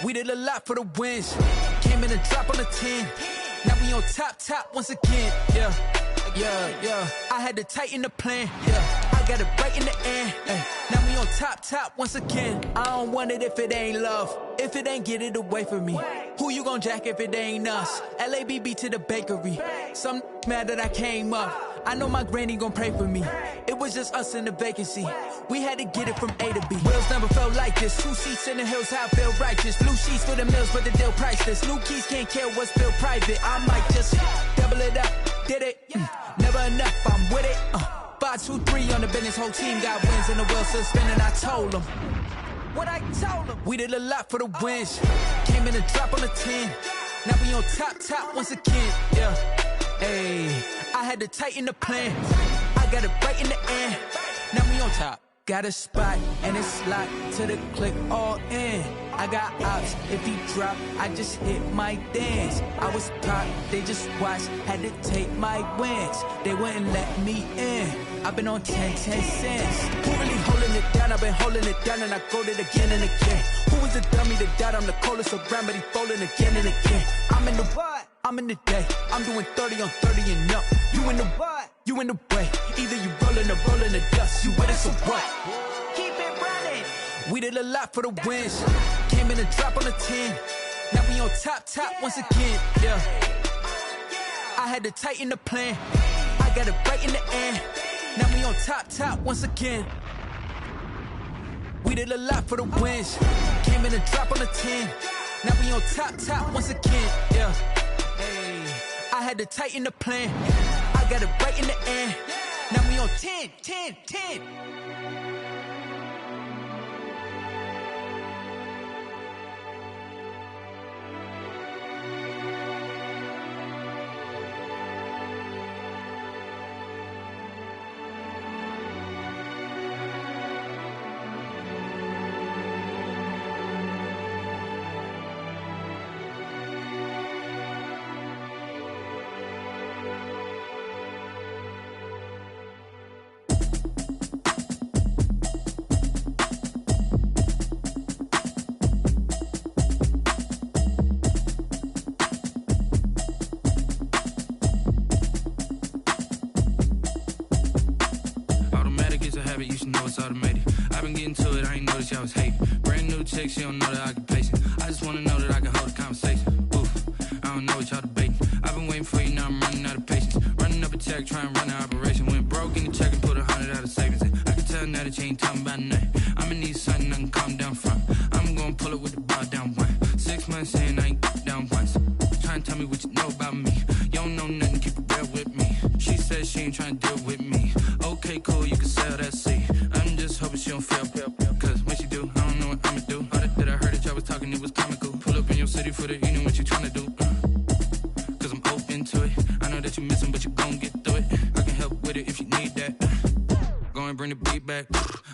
We did a lot for the wins. Came in and drop on the 10. Now we on top once again. Yeah. I had to tighten the plan. Yeah, I got it right in the end. Now we on top once again. I don't want it if it ain't love. If it ain't, get it away from me. Who you gon' jack if it ain't us? LABB to the bakery. Some mad that I came up. I know my granny gon' pray for me. It was just us in the vacancy. We had to get it from A to B. Wheels never felt like this. 2 seats in the hills, how I feel righteous. Blue sheets for the mills, but the deal priceless. New keys can't kill what's still private. I might just double it up. Did it? Never enough, I'm with it. 5, 2, 3 on the business. Whole team got wins and the wheels still spinning. I told them what I told them. We did a lot for the wins. Came in and drop on the 10. Now we on top once again. Yeah. Hey, I had to tighten the plan. I got it right in the end. Now we on top. Got a spot and it's locked to the click all in. I got ops, if he drop, I just hit my dance. I was caught, they just watched, had to take my wins. They wouldn't let me in. I've been on 10 cents. Who really holding it down? I've been holding it down and I go it again and again. Who was the dummy that died? I'm the coldest around, but he folding again and again. I'm in the what? I'm in the day. I'm doing 30 on 30 and up. You in the what? You in the way. Either you rolling or rolling the dust. You with us or what? Keep it running. We did a lot for the wins. Came in and drop on the 10. Now we on top once again. Yeah. I had to tighten the plan. I got it right in the end. Now we on top once again. We did a lot for the wins. Came in and drop on the 10. Now we on top once again. Yeah. Hey, I had to tighten the plan. I got it right in the end. Now we on 10. You should know it's automated. I've been getting to it, I ain't noticed y'all was hating. Brand new chick, she don't know the occupation. I just wanna know that I can hold a conversation. Oof, I don't know what y'all debating. I've been waiting for you, now I'm running out of patience. Running up a check, trying to run an operation. Went broke in the check and put 100 out of savings in. I can tell now that you ain't talking about nothing. I'ma need something I can calm down from. I'm gonna pull it with the bar down one. 6 months in, I ain't down once. Trying to tell me what you know about me. You don't know nothing, keep it real with me. She said she ain't trying to deal with me. Okay, cool, you can sell that seat. I'm just hoping she don't fail. Cause when she do, I don't know what I'ma do. All that I heard that y'all was talking, it was comical. Pull up in your city for the evening, what you trying to do? Cause I'm open to it. I know that you missing, but you gon' get through it. I can help with it if you need that. Go and bring the beat back.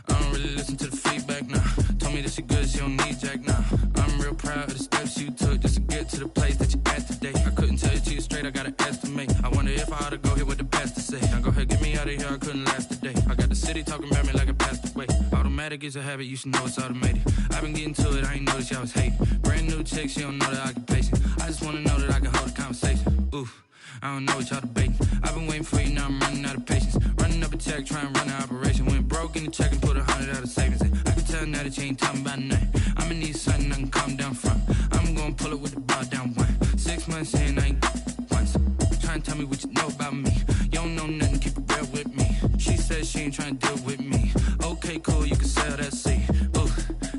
I don't really listen to the feedback, nah. Told me that she good, she don't need jack, nah. I'm real proud of the steps you took just to get to the place that you at today. I couldn't tell you to you straight, I gotta estimate. I wonder if I ought to go here with the pastor say. Now go ahead, get me out of here, I couldn't last a day. I got the city talking about me like I passed away. Automatic is a habit, you should know it's automated. I've been getting to it, I ain't noticed y'all was hating. Brand new chick, she don't know the occupation. I just wanna know that I can hold a conversation. Oof, I don't know what y'all debating. I've been waiting for you, now I'm running out of patience. Running up a check, trying to run an operation. Went broke in the check and put 100 out of savings in. I can tell now that you ain't talking about nothing. I'ma need something I can calm down from. I'm gonna pull it with the bar down one. 6 months in, I ain't once. Trying to tell me what you know about me. You don't know nothing, keep it real with me. She said she ain't trying to deal with me. Okay, cool, you can sell that seat. Ooh,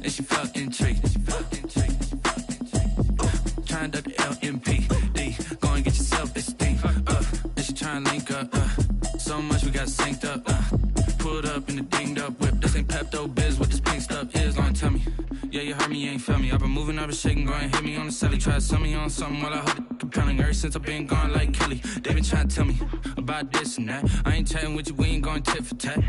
and she felt intrigued. Trying to duck the LMPD. Go and get yourself this thing. And she trying to link up. So much we got synced up. Pulled up in the dinged up whip. This ain't Pepto-Biz, what this pink stuff is. Long tell me. Yeah, you heard me, you ain't felt me. I've been moving, I've been shaking, go and hit me on the celly. Try to sell me on something while I hold it compelling. Ever since I've been gone like Kelly, they been trying to tell me about this and that. I ain't chatting with you, we ain't going tit for tat.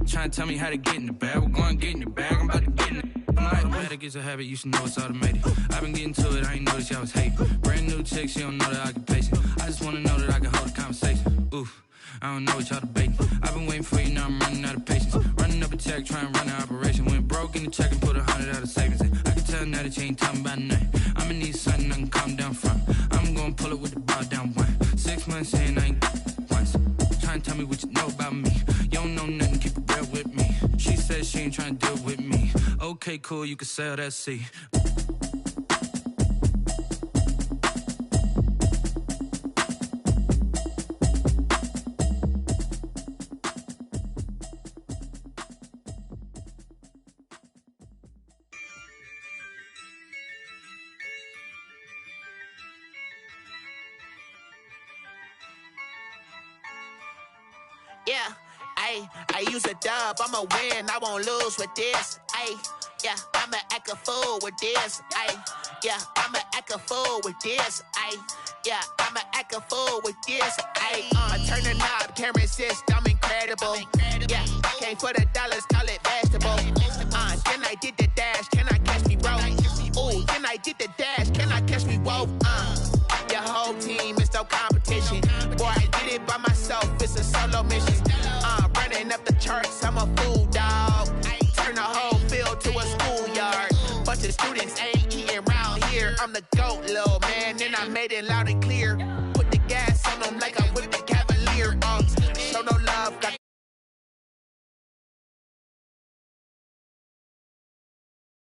Trying to tell me how to get in the bag, we're going to get in the bag, I'm about to get in it. Automatic is a habit, you should know it's automated. I've been getting to it, I ain't noticed y'all was hating. Brand new chick, she don't know the occupation. I just wanna know that I can hold a conversation. Oof, I don't know what y'all debating. I've been waiting for you, now I'm running out of patience. Running up a check, trying to run an operation. Went broke in the check and put 100 out of savings in. I can tell now that you ain't talking about nothing. I'ma need something I can calm down from. I'm gonna pull it with the bar down one. 6 months in, I ain't once. Trying to tell me what you know about me. You don't know nothing, keep it real with me. She said she ain't trying to deal with me. Okay, cool, you can sell that seat. Yeah, I use a dub, I'ma win, I won't lose with this. Yeah, I'ma act a fool with this. Yeah, I'ma act a fool with this. Yeah, I'ma act a fool with this. I turn the knob, can't resist, I'm incredible. Yeah, came for the dollars, call it vegetable. Then I did the dash, can I catch me, bro? Ooh, then I did the dash, can I catch me, whoa? Your whole team is no competition. Boy, I did it by myself, it's a solo mission. Running up the charts, I'm a fool, dog. Turn the whole field to a schoolyard. Bunch of students ain't eating round here. I'm the GOAT, little man, and I made it